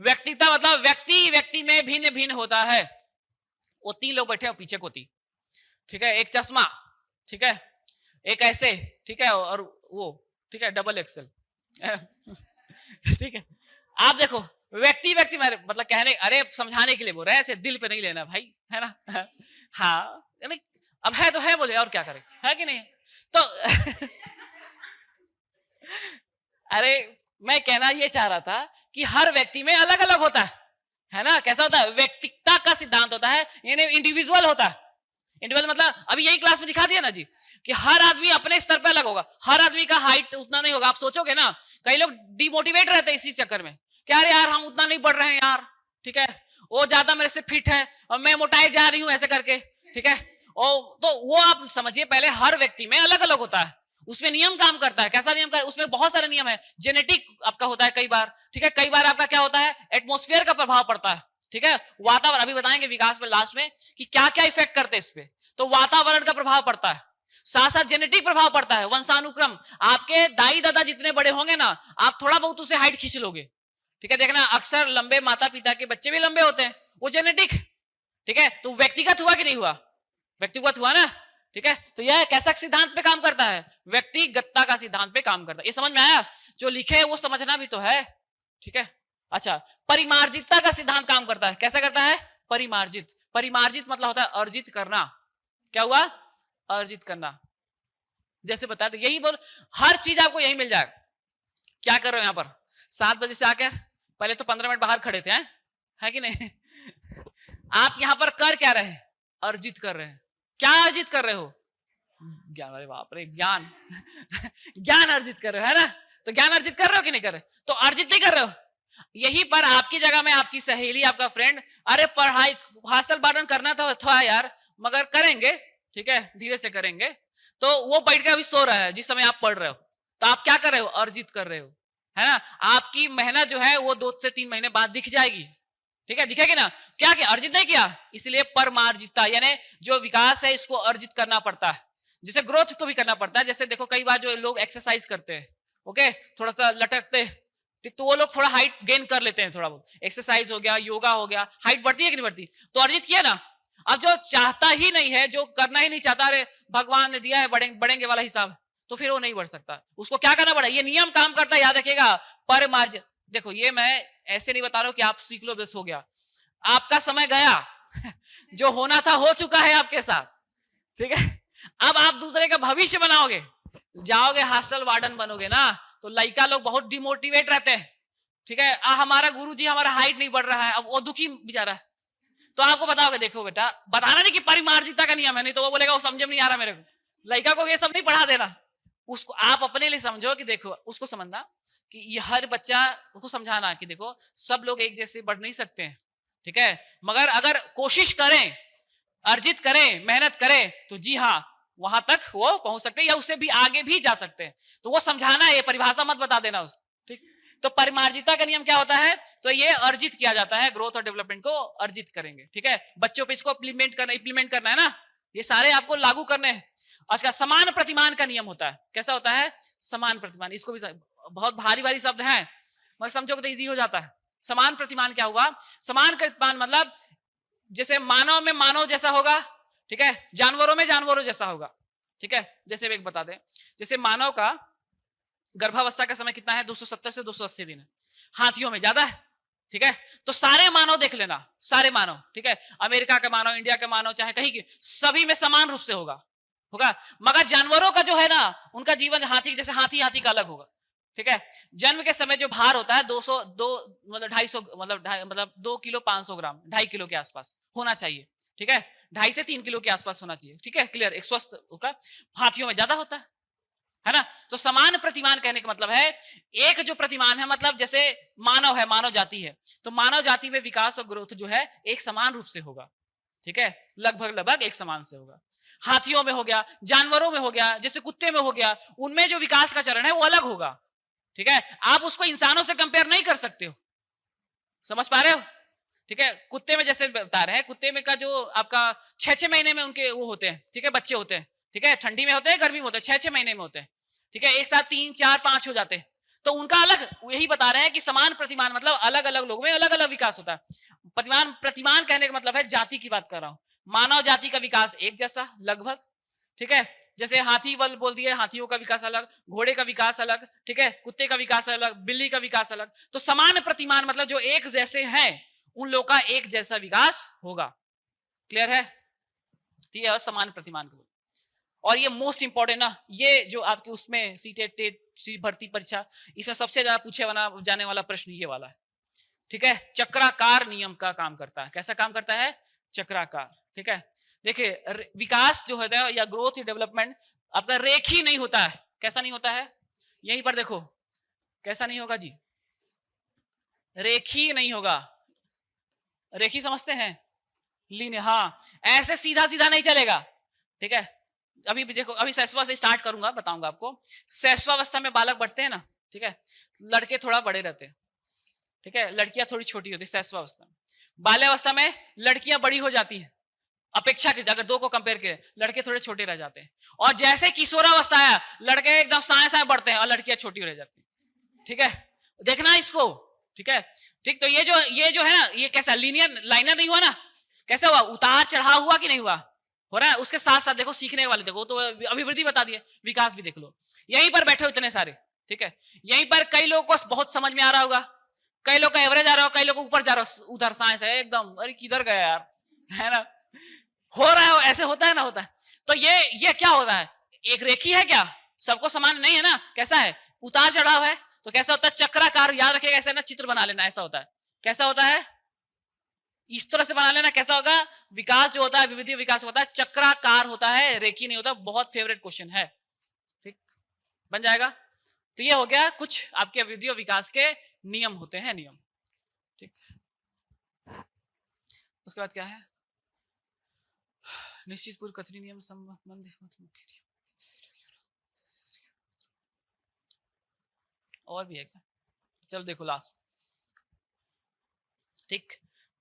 व्यक्तित्व मतलब व्यक्ति में भिन्न भिन्न होता है। वो 3 लोग बैठे हो पीछे को 3, ठीक है, एक चश्मा, ठीक है, एक ऐसे, ठीक है, और वो, ठीक है, डबल एक्सेल ठीक है। आप देखो व्यक्ति मेरे मतलब कहने, अरे समझाने के लिए बोल रहे हैं, ऐसे दिल पे नहीं लेना भाई, है ना हाँ, यानी अब है तो है बोले, और क्या करें, है कि नहीं, तो अरे मैं कहना ये चाह रहा था कि हर व्यक्ति में अलग अलग होता है ना। कैसा होता है, व्यक्तित्व का सिद्धांत होता है, यानी इंडिविजुअल होता है। इंडिविजुअल मतलब अभी यही क्लास में दिखा दिया ना जी, कि हर आदमी अपने स्तर पर अलग होगा, हर आदमी का हाइट उतना नहीं होगा। आप सोचोगे ना, कई लोग डिमोटिवेट रहते हैं इसी चक्कर में, क्या यार हम उतना नहीं बढ़ रहे हैं यार, ठीक है, वो ज्यादा मेरे से फिट है और मैं मोटाई जा रही हूं ऐसे करके, ठीक है। तो वो आप समझिए, पहले हर व्यक्ति में अलग अलग होता है, उसमें नियम काम करता है। कैसा नियम? उसमें बहुत सारे नियम है। जेनेटिक आपका होता है कई बार, ठीक है। कई बार आपका क्या होता है, एटमॉस्फेयर का प्रभाव पड़ता है, ठीक है। वातावरण, अभी बताएंगे विकास में लास्ट में कि क्या क्या इफेक्ट करते हैं इस पे। तो वातावरण का प्रभाव पड़ता है, साथ साथ जेनेटिक प्रभाव पड़ता है, वंशानुक्रम। आपके दाई दादा जितने बड़े होंगे ना, आप थोड़ा बहुत उसे हाइट खींच लोगे, ठीक है। देखना अक्सर लंबे माता पिता के बच्चे भी लंबे होते हैं, वो जेनेटिक, ठीक है। तो व्यक्तिगत हुआ कि नहीं हुआ? व्यक्तिगत हुआ ना, ठीक है। तो यह कैसा सिद्धांत पे काम करता है? व्यक्तिगतता का सिद्धांत पे काम करता है। ये समझ में आया? जो लिखे है वो समझना भी तो है, ठीक है। अच्छा, परिमार्जितता का सिद्धांत काम करता है। कैसा करता है? परिमार्जित। परिमार्जित मतलब होता है अर्जित करना। क्या हुआ? अर्जित करना। जैसे बता दे, यही बोल, हर चीज आपको यही मिल जाएगा। क्या कर रहे हो यहां पर? 7 बजे से आकर पहले तो 15 मिनट बाहर खड़े थे, हैं? है कि नहीं? आप यहां पर कर क्या रहे हैं? अर्जित कर रहे हैं। क्या अर्जित कर रहे हो? ज्ञान। अरे बाप रे, ज्ञान। ज्ञान अर्जित कर रहे हो, है ना? तो ज्ञान अर्जित कर रहे हो कि नहीं कर रहे? तो अर्जित नहीं कर रहे हो। यही पर आपकी जगह में आपकी सहेली, आपका फ्रेंड, अरे पढ़ाई हासिल बाटन करना था यार, मगर करेंगे, ठीक है, धीरे से करेंगे। तो वो बैठ के अभी सो रहा है जिस समय आप पढ़ रहे हो। तो आप क्या कर रहे हो? अर्जित कर रहे हो, है ना? आपकी मेहनत जो है वो 2 से 3 महीने बाद दिख जाएगी, ठीक है, दिखेगी ना? क्या किया? अर्जित नहीं किया। इसलिए परमार्जितता, यानी जो विकास है इसको अर्जित करना पड़ता है, जिसे ग्रोथ को भी करना पड़ता है। जैसे देखो, कई बार जो लोग एक्सरसाइज करते हैं, ओके, थोड़ा सा लटकते, तो वो लोग थोड़ा हाइट गेन कर लेते हैं, थोड़ा बहुत एक्सरसाइज हो गया, योगा हो गया, हाइट बढ़ती है कि नहीं बढ़ती? तो अर्जित किया ना। अब जो चाहता ही नहीं है, जो करना ही नहीं चाहता, अरे भगवान ने दिया है बढ़ेंगे वाला हिसाब, तो फिर वो नहीं बढ़ सकता। उसको क्या करना पड़ा? ये नियम काम करता है, याद रखिएगा। परमार्जित। देखो, ये मैं ऐसे नहीं बता रहा हूं कि आप सीख लो बस हो गया। आपका समय गया। जो होना था हो चुका है आपके साथ, ठीक है। अब आप दूसरे का भविष्य बनाओगे, जाओगे हॉस्टल वार्डन बनोगे ना, तो लड़का लोग बहुत डिमोटिवेट रहते हैं, ठीक है। हमारा गुरुजी, हमारा हाइट नहीं बढ़ रहा है, अब वो दुखी बेचारा है। तो आपको बताओगे, देखो बेटा, बताना नहीं कि परिमार्जिता का नियम है, नहीं तो वो बोलेगा वो समझ में नहीं आ रहा मेरे को। लड़का को ये सब नहीं पढ़ा देना, उसको आप अपने लिए समझो कि देखो, उसको समझना कि ये हर बच्चा, उसको समझाना कि देखो सब लोग एक जैसे बढ़ नहीं सकते हैं, ठीक है। मगर अगर कोशिश करें, अर्जित करें, मेहनत करें, तो जी हाँ, वहां तक वो पहुंच सकते हैं या उससे भी आगे भी जा सकते हैं। तो वो समझाना है, परिभाषा मत बता देना उस, ठीक। तो परिमार्जिता का नियम क्या होता है? तो ये अर्जित किया जाता है, ग्रोथ और डेवलपमेंट को अर्जित करेंगे, ठीक है। बच्चों पे इसको इंप्लीमेंट करना है ना, ये सारे आपको लागू करने हैं। अच्छा, समान प्रतिमान का नियम होता है। कैसा होता है? समान प्रतिमान। इसको भी बहुत भारी भारी शब्द है, मगर समझोगे तो इजी हो जाता है। समान प्रतिमान क्या हुआ? समान प्रतिमान मतलब जैसे मानव में मानव जैसा होगा, ठीक है, जानवरों में जानवरों जैसा होगा, ठीक है। जैसे एक बता दें, जैसे मानव का गर्भावस्था का समय कितना है? 270 से 280 दिन है। हाथियों में ज्यादा है, ठीक है। तो सारे मानव देख लेना, सारे मानव, ठीक है, अमेरिका के मानव, इंडिया के मानव, चाहे कहीं की, सभी में समान रूप से होगा। मगर जानवरों का जो है ना, उनका जीवन हाथी जैसे, हाथी का अलग होगा, ठीक है। जन्म के समय जो भार होता है 202 मतलब 250 मतलब 2 किलो 500 ग्राम, 2.5 किलो के आसपास होना चाहिए, ठीक है। 2.5 से 3 किलो के आसपास होना चाहिए, ठीक है, क्लियर। एक स्वस्थ होगा, हाथियों में ज्यादा होता है ना। तो समान प्रतिमान कहने का मतलब है, एक जो प्रतिमान है, मतलब जैसे मानव है, मानव जाति है, तो मानव जाति में विकास और ग्रोथ जो है एक समान रूप से होगा, ठीक है, लगभग एक समान से होगा। हाथियों में हो गया, जानवरों में हो गया, जैसे कुत्ते में हो गया, उनमें जो विकास का चरण है वो अलग होगा, ठीक है। आप उसको इंसानों से कंपेयर नहीं कर सकते हो, समझ पा रहे हो, ठीक है। कुत्ते में जैसे बता रहे हैं, कुत्ते में का जो आपका 6-6 महीने में उनके वो होते हैं, ठीक है, बच्चे होते हैं, ठीक है। ठंडी में होते हैं, गर्मी में होते हैं, 6-6 महीने में होते हैं, ठीक है। एक साथ 3, 4, 5 हो जाते हैं, तो उनका अलग, यही बता रहे हैं कि समान प्रतिमान मतलब अलग अलग लोगों में अलग अलग विकास होता है। प्रतिमान कहने का मतलब है जाति की बात कर रहा हूं। मानव जाति का विकास एक जैसा लगभग, ठीक है। जैसे हाथी वल बोल दिए, हाथियों का विकास अलग, घोड़े का विकास अलग, ठीक है, कुत्ते का विकास अलग, बिल्ली का विकास अलग। तो समान प्रतिमान मतलब जो एक जैसे हैं, उन लोग का एक जैसा विकास होगा, क्लियर है। तो ये समान प्रतिमान को, और ये मोस्ट इंपॉर्टेंट ना, ये जो आपके उसमें सीटेट टेट सी भर्ती परीक्षा, इसमें सबसे ज्यादा पूछे जाने वाला प्रश्न ये वाला है, ठीक है। चक्राकार नियम का काम करता है। कैसा काम करता है? चक्राकार, ठीक है। देखिए, विकास जो होता है या ग्रोथ या डेवलपमेंट आपका रेखी नहीं होता है। कैसा नहीं होता है? यहीं पर देखो, कैसा नहीं होगा जी? रेखी नहीं होगा। रेखी समझते हैं? लीनियर, हाँ, ऐसे सीधा सीधा नहीं चलेगा, ठीक है। अभी देखो, अभी शैशवा से स्टार्ट करूंगा, बताऊंगा आपको। शैशवावस्था में बालक बढ़ते हैं ना, ठीक है, लड़के थोड़ा बड़े रहते हैं, ठीक है, लड़कियां थोड़ी छोटी होती है शैशवावस्था में। बाल्यावस्था में लड़कियां बड़ी हो जाती हैं, अपेक्षा की अगर दो को कंपेयर करें, लड़के थोड़े छोटे रह जाते हैं। और जैसे किशोरावस्था आया, लड़के एकदम साए साए बढ़ते हैं और लड़कियां छोटी रह जाती हैं, ठीक है, देखना इसको, ठीक है। ठीक, तो ये जो है ना, ये कैसा लीनियर लाइनर नहीं हुआ ना, कैसा हुआ, उतार चढ़ाव हुआ कि नहीं हुआ, हो रहा है। उसके साथ साथ देखो सीखने वाले, देखो तो अभिवृद्धि बता दिए, विकास भी देख लो। यहीं पर बैठे हो इतने सारे, ठीक है, यहीं पर कई लोगों को बहुत समझ में आ रहा होगा, कई लोग का एवरेज आ रहा हो, कई लोग ऊपर जा रहा हो, उधर साइंस है एकदम, अरे किधर गया यार, है ना, हो रहा है, ऐसे होता है ना, होता है। तो ये क्या होता है, एक रेखी है क्या, सबको समान नहीं है ना, कैसा है, उतार चढ़ाव है। तो कैसा होता है, चक्राकार, याद रखिएगा, ऐसा ना चित्र बना लेना, ऐसा होता है, कैसा होता है, इस तरह से बना लेना, कैसा होगा, विकास जो होता है, विविधीय विकास होता है, चक्राकार होता है, रेखी नहीं होता। बहुत फेवरेट क्वेश्चन है, ठीक, बन जाएगा। तो ये हो गया कुछ आपके विविधीय विकास के नियम होते हैं, नियम, ठीक। उसके बाद क्या है, निश्चित पूर्व कथनी नियम संबंध, और भी है क्या, चलो देखो लास्ट, ठीक।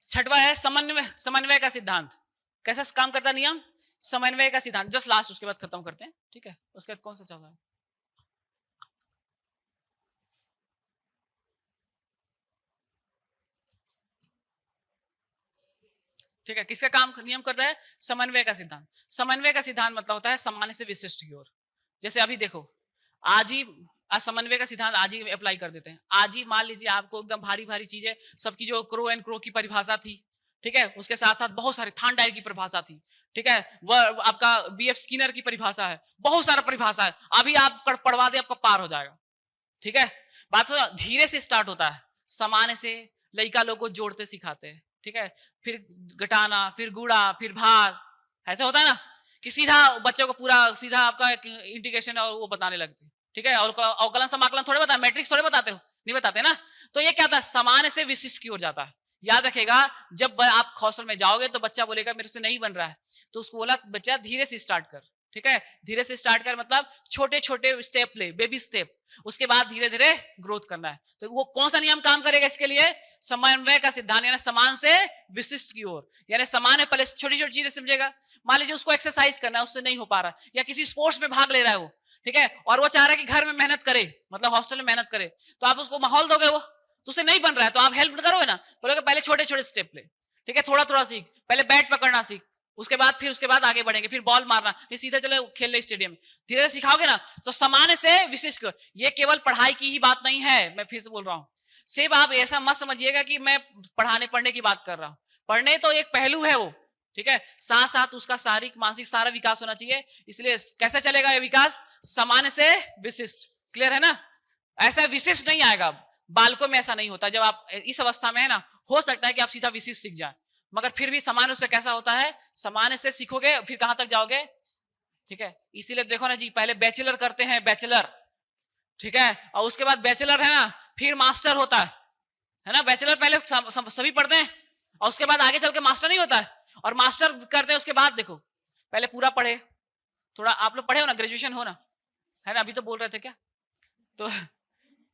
छठवा है समन्वय, समन्वय का सिद्धांत, कैसा काम करता है नियम, समन्वय का सिद्धांत, जस्ट लास्ट, उसके बाद खत्म करते हैं, ठीक है। उसके बाद कौन सा चल रहा है, ठीक है, किसका काम नियम करता है, समन्वय का सिद्धांत। समन्वय का सिद्धांत मतलब होता है सामान्य से विशिष्ट की ओर। जैसे अभी देखो, आज ही समन्वय का सिद्धांत आज ही अप्लाई कर देते हैं। आज ही मान लीजिए आपको एकदम भारी भारी चीजें, सबकी जो क्रो एंड क्रो की परिभाषा थी, ठीक है, उसके साथ साथ बहुत सारे थानडायर की परिभाषा थी, ठीक है, वह आपका बीएफ स्किनर की परिभाषा है, बहुत सारा परिभाषा है, अभी आप पढ़वा दे आपका पार हो जाएगा, ठीक है। बात धीरे से स्टार्ट होता है, सामान्य से लड़का लोग को जोड़ते सिखाते हैं, ठीक है, फिर घटाना, फिर गुणा, फिर भाग, ऐसा होता है ना, कि सीधा बच्चों को पूरा सीधा आपका इंटीग्रेशन और वो बताने लगते, ठीक है, और अवकलन समाकलन थोड़े बताते, मैट्रिक्स थोड़े बताते हो, नहीं बताते ना। तो ये क्या होता है, सामान्य से विशिष्ट की ओर जाता है। याद रखेगा, जब आप हॉस्टल में जाओगे तो बच्चा बोलेगा मेरे से नहीं बन रहा है, तो उसको बोला बच्चा धीरे से स्टार्ट कर, ठीक है, धीरे से स्टार्ट कर, मतलब छोटे छोटे स्टेप ले, बेबी स्टेप, उसके बाद धीरे धीरे ग्रोथ करना है। तो वो कौन सा नियम काम करेगा इसके लिए, समन्वय का सिद्धांत, यानी समान से विशिष्ट की ओर, यानी समान है, पहले छोटी छोटी चीजें समझेगा। मान लीजिए उसको एक्सरसाइज करना है, उससे नहीं हो पा रहा, या किसी स्पोर्ट्स में भाग ले रहा है वो, ठीक है, और वो चाह रहा है कि घर में मेहनत करे, मतलब हॉस्टल में मेहनत करे, तो आप उसको माहौल दोगे, वो तो उसे नहीं बन रहा है, तो आप हेल्प करोगे ना, बोलोगे पहले छोटे छोटे स्टेप ले, ठीक है, थोड़ा थोड़ा सीख, पहले बैट पकड़ना सीख, उसके बाद आगे बढ़ेंगे, फिर बॉल मारना, फिर सीधे चले खेल ले स्टेडियम में, धीरे सिखाओगे ना, तो सामान्य से विशिष्ट। ये केवल पढ़ाई की ही बात नहीं है, मैं फिर से बोल रहा हूं, सिर्फ आप ऐसा मत समझिएगा कि मैं पढ़ने की बात कर रहा हूं, पढ़ने तो एक पहलू है वो, ठीक है, साथ साथ उसका शारीरिक मानसिक सारा विकास होना चाहिए। इसलिए कैसे चलेगा ये विकास, सामान्य से विशिष्ट, क्लियर है ना, ऐसा विशिष्ट नहीं आएगा, बालकों में ऐसा नहीं होता। जब आप इस अवस्था में है ना, हो सकता है कि आप सीधा विशिष्ट सीख जाए, मगर फिर भी सामान्य से कैसा होता है, सामान्य से सीखोगे फिर कहां तक जाओगे, ठीक है। इसीलिए देखो ना जी, पहले बैचलर करते हैं, बैचलर, ठीक है, और उसके बाद बैचलर है ना, फिर मास्टर होता है ना, बैचलर पहले सभी पढ़ते हैं और उसके बाद आगे चल के मास्टर नहीं होता है, और मास्टर करते हैं उसके बाद, देखो पहले पूरा पढ़े, थोड़ा आप लोग पढ़े हो ना, ग्रेजुएशन हो ना, है ना, अभी तो बोल रहे थे क्या, तो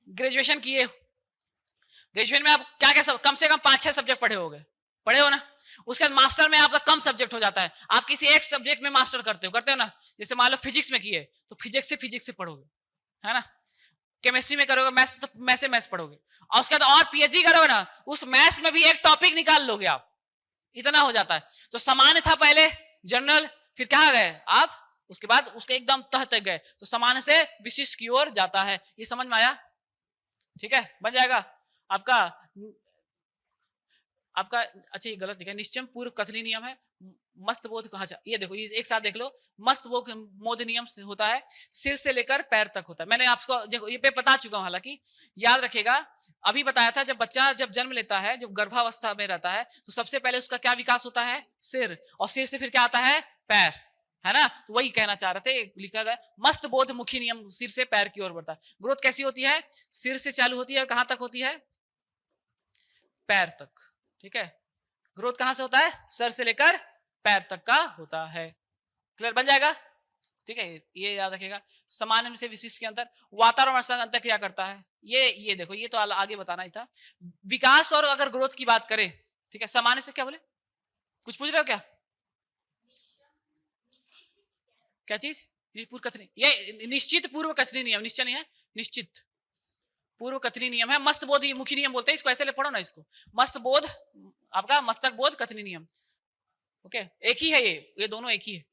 ग्रेजुएशन किए, ग्रेजुएशन में आप क्या क्या कम से कम 5-6 सब्जेक्ट पढ़े हो ना, उसके बाद मास्टर में आपका कम सब्जेक्ट हो जाता है, आप किसी एक सब्जेक्ट में मास्टर करते हो ना, जैसे मान लो फिजिक्स में किए तो फिजिक्स से पढ़ोगे, है ना, केमिस्ट्री में करोगे मैथ्स तो मैथ्स पढ़ोगे, और उसके बाद और पीएचडी करोगे ना, उस मैथ्स में भी एक टॉपिक निकाल लोगे आप, इतना हो जाता है। तो सामान्य था पहले, जनरल, फिर कहाँ गए आप, उसके बाद उसके एकदम तह तक गए, तो सामान्य से विशिष्ट की ओर जाता है। ये समझ में आया, ठीक है, बन जाएगा आपका अच्छा ये गलत लिखा है, निश्चय पूर्व कथनी नियम है, मस्त बोध, अच्छा ये देखो, ये एक साथ देख लो, मस्त बोध नियम से होता है, सिर से लेकर पैर तक होता है। मैंने आपको देखो ये पे बता चुका हूं, हालांकि याद रखेगा, अभी बताया था, जब बच्चा जब जन्म लेता है, जब गर्भावस्था में रहता है, तो सबसे पहले उसका क्या विकास होता है, सिर, और सिर से फिर क्या आता है, पैर, है ना, तो वही कहना चाह रहे थे, लिखा गया मस्त बोध मुखी नियम, सिर से पैर की ओर बढ़ता है। ग्रोथ कैसी होती है, सिर से चालू होती है, कहां तक होती है, पैर तक, ठीक है, ग्रोथ कहां से होता है, सर से लेकर पैर तक का होता है। क्लियर, बन जाएगा, ठीक है, ये याद रखिएगा। सामान्य से विशिष्ट के अंतर, वातावरण से अंतर क्या करता है, ये देखो, ये तो आगे बताना ही था। विकास और अगर ग्रोथ की बात करें, ठीक है, सामान्य से क्या बोले, कुछ पूछ रहे हो क्या? क्या चीज? पूर्व कथनी, ये निश्चित पूर्व कथनी नियम, निश्चय नहीं है, निश्चित पूर्व कथनी नियम है। मस्त बोध मुखी नियम बोलते हैं इसको, ऐसे ले पढ़ो ना इसको, मस्त बोध, आपका मस्तक बोध कथनी नियम। ओके, एक ही है ये दोनों एक ही है।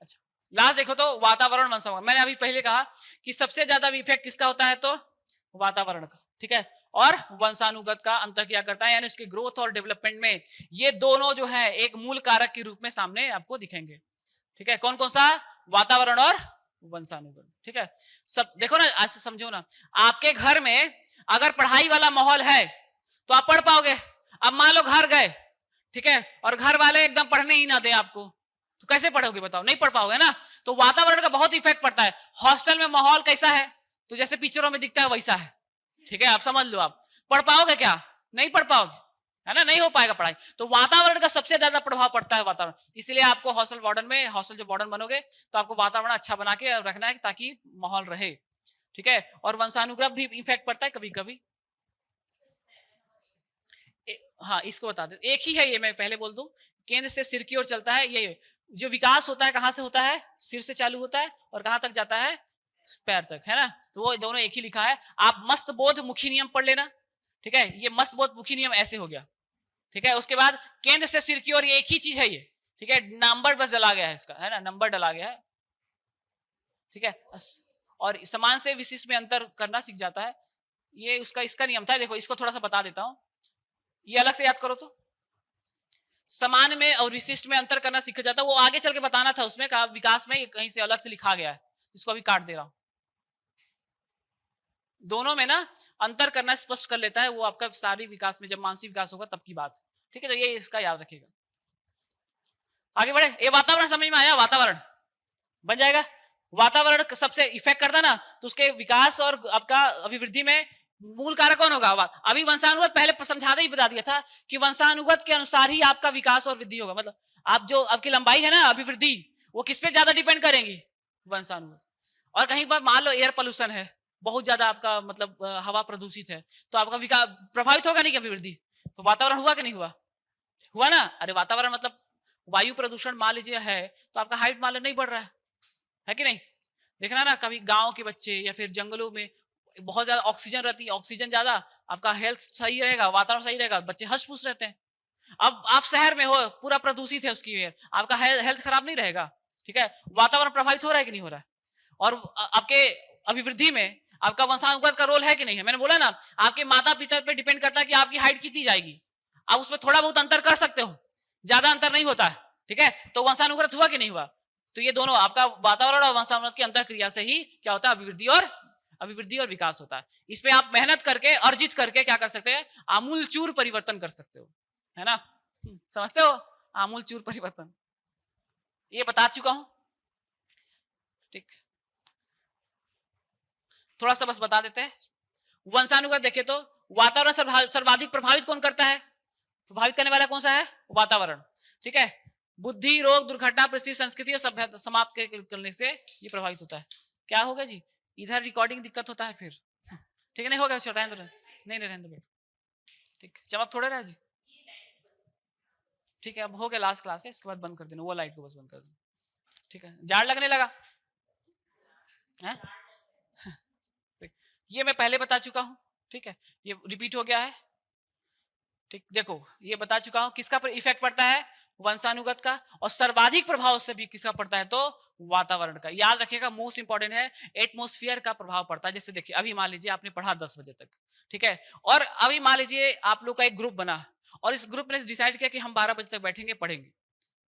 अच्छा, लास्ट देखो तो वातावरण वंशानुगत, मैंने अभी पहले कहा कि सबसे ज्यादा इफेक्ट किसका होता है, तो वातावरण का, ठीक है, और वंशानुगत का अंतर क्या करता है, यानी उसके ग्रोथ और डेवलपमेंट में ये दोनों जो है एक मूल कारक के रूप में सामने आपको दिखेंगे। ठीक है, कौन कौन सा, वातावरण और वंशानुगत। ठीक है, सब देखो ना, आज से समझो ना, आपके घर में अगर पढ़ाई वाला माहौल है तो आप पढ़ पाओगे। अब मान लो घर गए, ठीक है, और घर वाले एकदम पढ़ने ही ना दे आपको, तो कैसे पढ़ोगे बताओ, नहीं पढ़ पाओगे ना। तो वातावरण का बहुत इफेक्ट पड़ता है। हॉस्टल में माहौल कैसा है, तो जैसे पिक्चरों में दिखता है वैसा है, ठीक है, आप समझ लो। आप पढ़ पाओगे क्या, नहीं पढ़ पाओगे, है ना, नहीं हो पाएगा पढ़ाई। तो वातावरण का सबसे ज्यादा प्रभाव पड़ता है वातावरण, इसलिए आपको हॉस्टल वार्डन में, हॉस्टल जब वार्डन बनोगे तो आपको वातावरण अच्छा बना के रखना है ताकि माहौल रहे। ठीक है, और वंशानुक्रम भी इफेक्ट पड़ता है कभी कभी। हाँ, इसको बता दे, एक ही है ये, मैं पहले बोल दूं, केंद्र से सिर की ओर चलता है। ये जो विकास होता है कहां से होता है, सिर से चालू होता है और कहां तक जाता है, पैर तक, है ना। तो वो दोनों एक ही लिखा है। आप मस्त बोध मुखी नियम पढ़ लेना। ठीक है, ये मस्त बोध मुखी नियम ऐसे हो गया। ठीक है, उसके बाद केंद्र से सिर की ओर, ये एक ही चीज है ये। ठीक है, नंबर बस डला गया है इसका, है ना, नंबर डला गया है। ठीक है, और समान से विशिष्ट में अंतर करना सीख जाता है। ये उसका इसका नियम था। देखो, इसको थोड़ा सा बता देता हूं, ये अलग से याद करो। तो समान में और विशिष्ट में अंतर करना सीखा जाता है, वो आगे चल के बताना था उसमें, कहा विकास में कहीं से अलग से लिखा गया है, इसको अभी काट दे रहा हूं। दोनों में ना अंतर करना स्पष्ट कर लेता है वो आपका शारीरिक विकास में, जब मानसिक विकास होगा तब की बात। ठीक है, तो ये इसका याद रखिएगा। आगे बढ़े, ये वातावरण समझ में आया, वातावरण बन जाएगा। वातावरण सबसे इफेक्ट करता ना, तो उसके विकास और आपका अभिवृद्धि में मूल कारक कौन होगा। अभी वंशानुगत पहले समझाते ही बता दिया था कि वंशानुगत के अनुसार ही आपका विकास और वृद्धि होगा। मतलब आप जो आपकी लंबाई है ना, अभिवृद्धि, वो किस पे ज्यादा डिपेंड करेंगी, वंशानुगत। और कहीं पर मान लो एयर पोल्यूशन है, बहुत ज्यादा आपका मतलब हवा प्रदूषित है, तो आपका विकास प्रभावित होगा नहीं, अभिवृद्धि। तो वातावरण हुआ कि नहीं हुआ, हुआ ना। अरे वातावरण मतलब वायु प्रदूषण मान लीजिए है, तो आपका हाइट मान लो नहीं बढ़ रहा है कि नहीं। देखना ना, कभी गांव के बच्चे या फिर जंगलों में बहुत ज्यादा ऑक्सीजन रहती है, ऑक्सीजन ज्यादा, आपका हेल्थ सही रहेगा, वातावरण सही रहेगा, बच्चे हंस फूस रहते हैं। अब आप शहर में हो, पूरा प्रदूषित है उसकी एयर, आपका हेल्थ खराब नहीं रहेगा। ठीक है, वातावरण प्रभावित हो रहा है कि नहीं हो रहा है। और आपके अभिवृद्धि में आपका वंशानुगत का रोल है कि नहीं है। मैंने बोला ना, आपके माता पिता पे डिपेंड करता है कि आपकी हाइट कितनी जाएगी। आप उसमें थोड़ा बहुत अंतर कर सकते हो, ज्यादा अंतर नहीं होता है। ठीक है, तो वंशानुगत हुआ कि नहीं हुआ। तो ये दोनों आपका वातावरण और वंशानुगत की अंतर क्रिया से ही क्या होता है, अभिवृद्धि और विकास होता है। इस पे आप मेहनत करके, अर्जित करके क्या कर सकते हैं, आमूलचूर परिवर्तन कर सकते हो, है ना। समझते हो, आमूलचूर परिवर्तन, ये बता चुका हूं। ठीक, थोड़ा सा बस बता देते हैं। वंशानुगत देखे तो वातावरण सर्वाधिक प्रभावित कौन करता है, प्रभावित करने वाला कौन सा है, वातावरण। ठीक है, बुद्धि, रोग, दुर्घटना, परिस्थिति, संस्कृति और सभ्यता समाप्त करने से ये प्रभावित होता है। क्या होगा जी, इधर रिकॉर्डिंग दिक्कत होता है फिर। ठीक है, नहीं होगा, नहीं रहने दो। ठीक, चमक थोड़े रहा जी। ठीक है, अब हो गया, लास्ट क्लास है, इसके बाद बंद कर देना, वो लाइट को बस बंद कर देना। ठीक है, जाड़ लगने लगा है? ये मैं पहले बता चुका हूं। ठीक है, ये रिपीट हो गया है। ठीक, देखो ये बता चुका हूं किसका इफेक्ट पड़ता है, वंशानुगत का, और सर्वाधिक प्रभाव से भी किसका पड़ता है, तो वातावरण का। याद रखिएगा, मोस्ट इंपॉर्टेंट है, एटमॉस्फेयर का प्रभाव पड़ता है। जैसे देखिए, अभी मान लीजिए आपने पढ़ा 10 बजे तक, ठीक है, और अभी मान लीजिए आप लोग का एक ग्रुप बना, और इस ग्रुप ने डिसाइड किया कि हम 12 बजे तक बैठेंगे, पढ़ेंगे।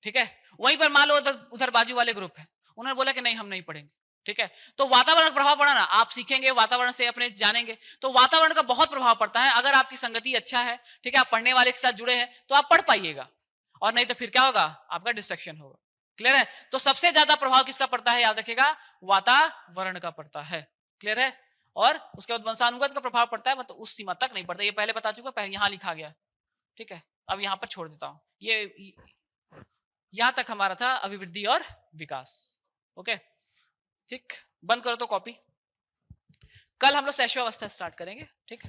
ठीक है, वहीं पर मान लो उधर बाजू वाले ग्रुप है, उन्होंने बोला कि नहीं हम नहीं पढ़ेंगे। ठीक है, तो वातावरण का प्रभाव पड़ा ना, आप सीखेंगे, वातावरण से अपने जानेंगे, तो वातावरण का बहुत प्रभाव पड़ता है। अगर आपकी संगति अच्छा है, ठीक है, आप पढ़ने वाले के साथ जुड़े हैं, तो आप पढ़ पाइएगा, और नहीं तो फिर क्या होगा, आपका डिस्ट्रैक्शन होगा। क्लियर है, तो सबसे ज्यादा प्रभाव किसका पड़ता है, याद रखिएगा, वातावरण का पड़ता है। क्लियर है, और उसके बाद वंशानुगत का प्रभाव पड़ता है, मतलब उस सीमा तक नहीं पड़ता, ये पहले बता चुका, पहले यहां लिखा गया। ठीक है, अब यहां पर छोड़ देता हूं, ये यहां तक हमारा था अभिवृद्धि और विकास। ओके ठीक, बंद करो तो कॉपी। कल हम लोग शैशवावस्था स्टार्ट करेंगे, ठीक।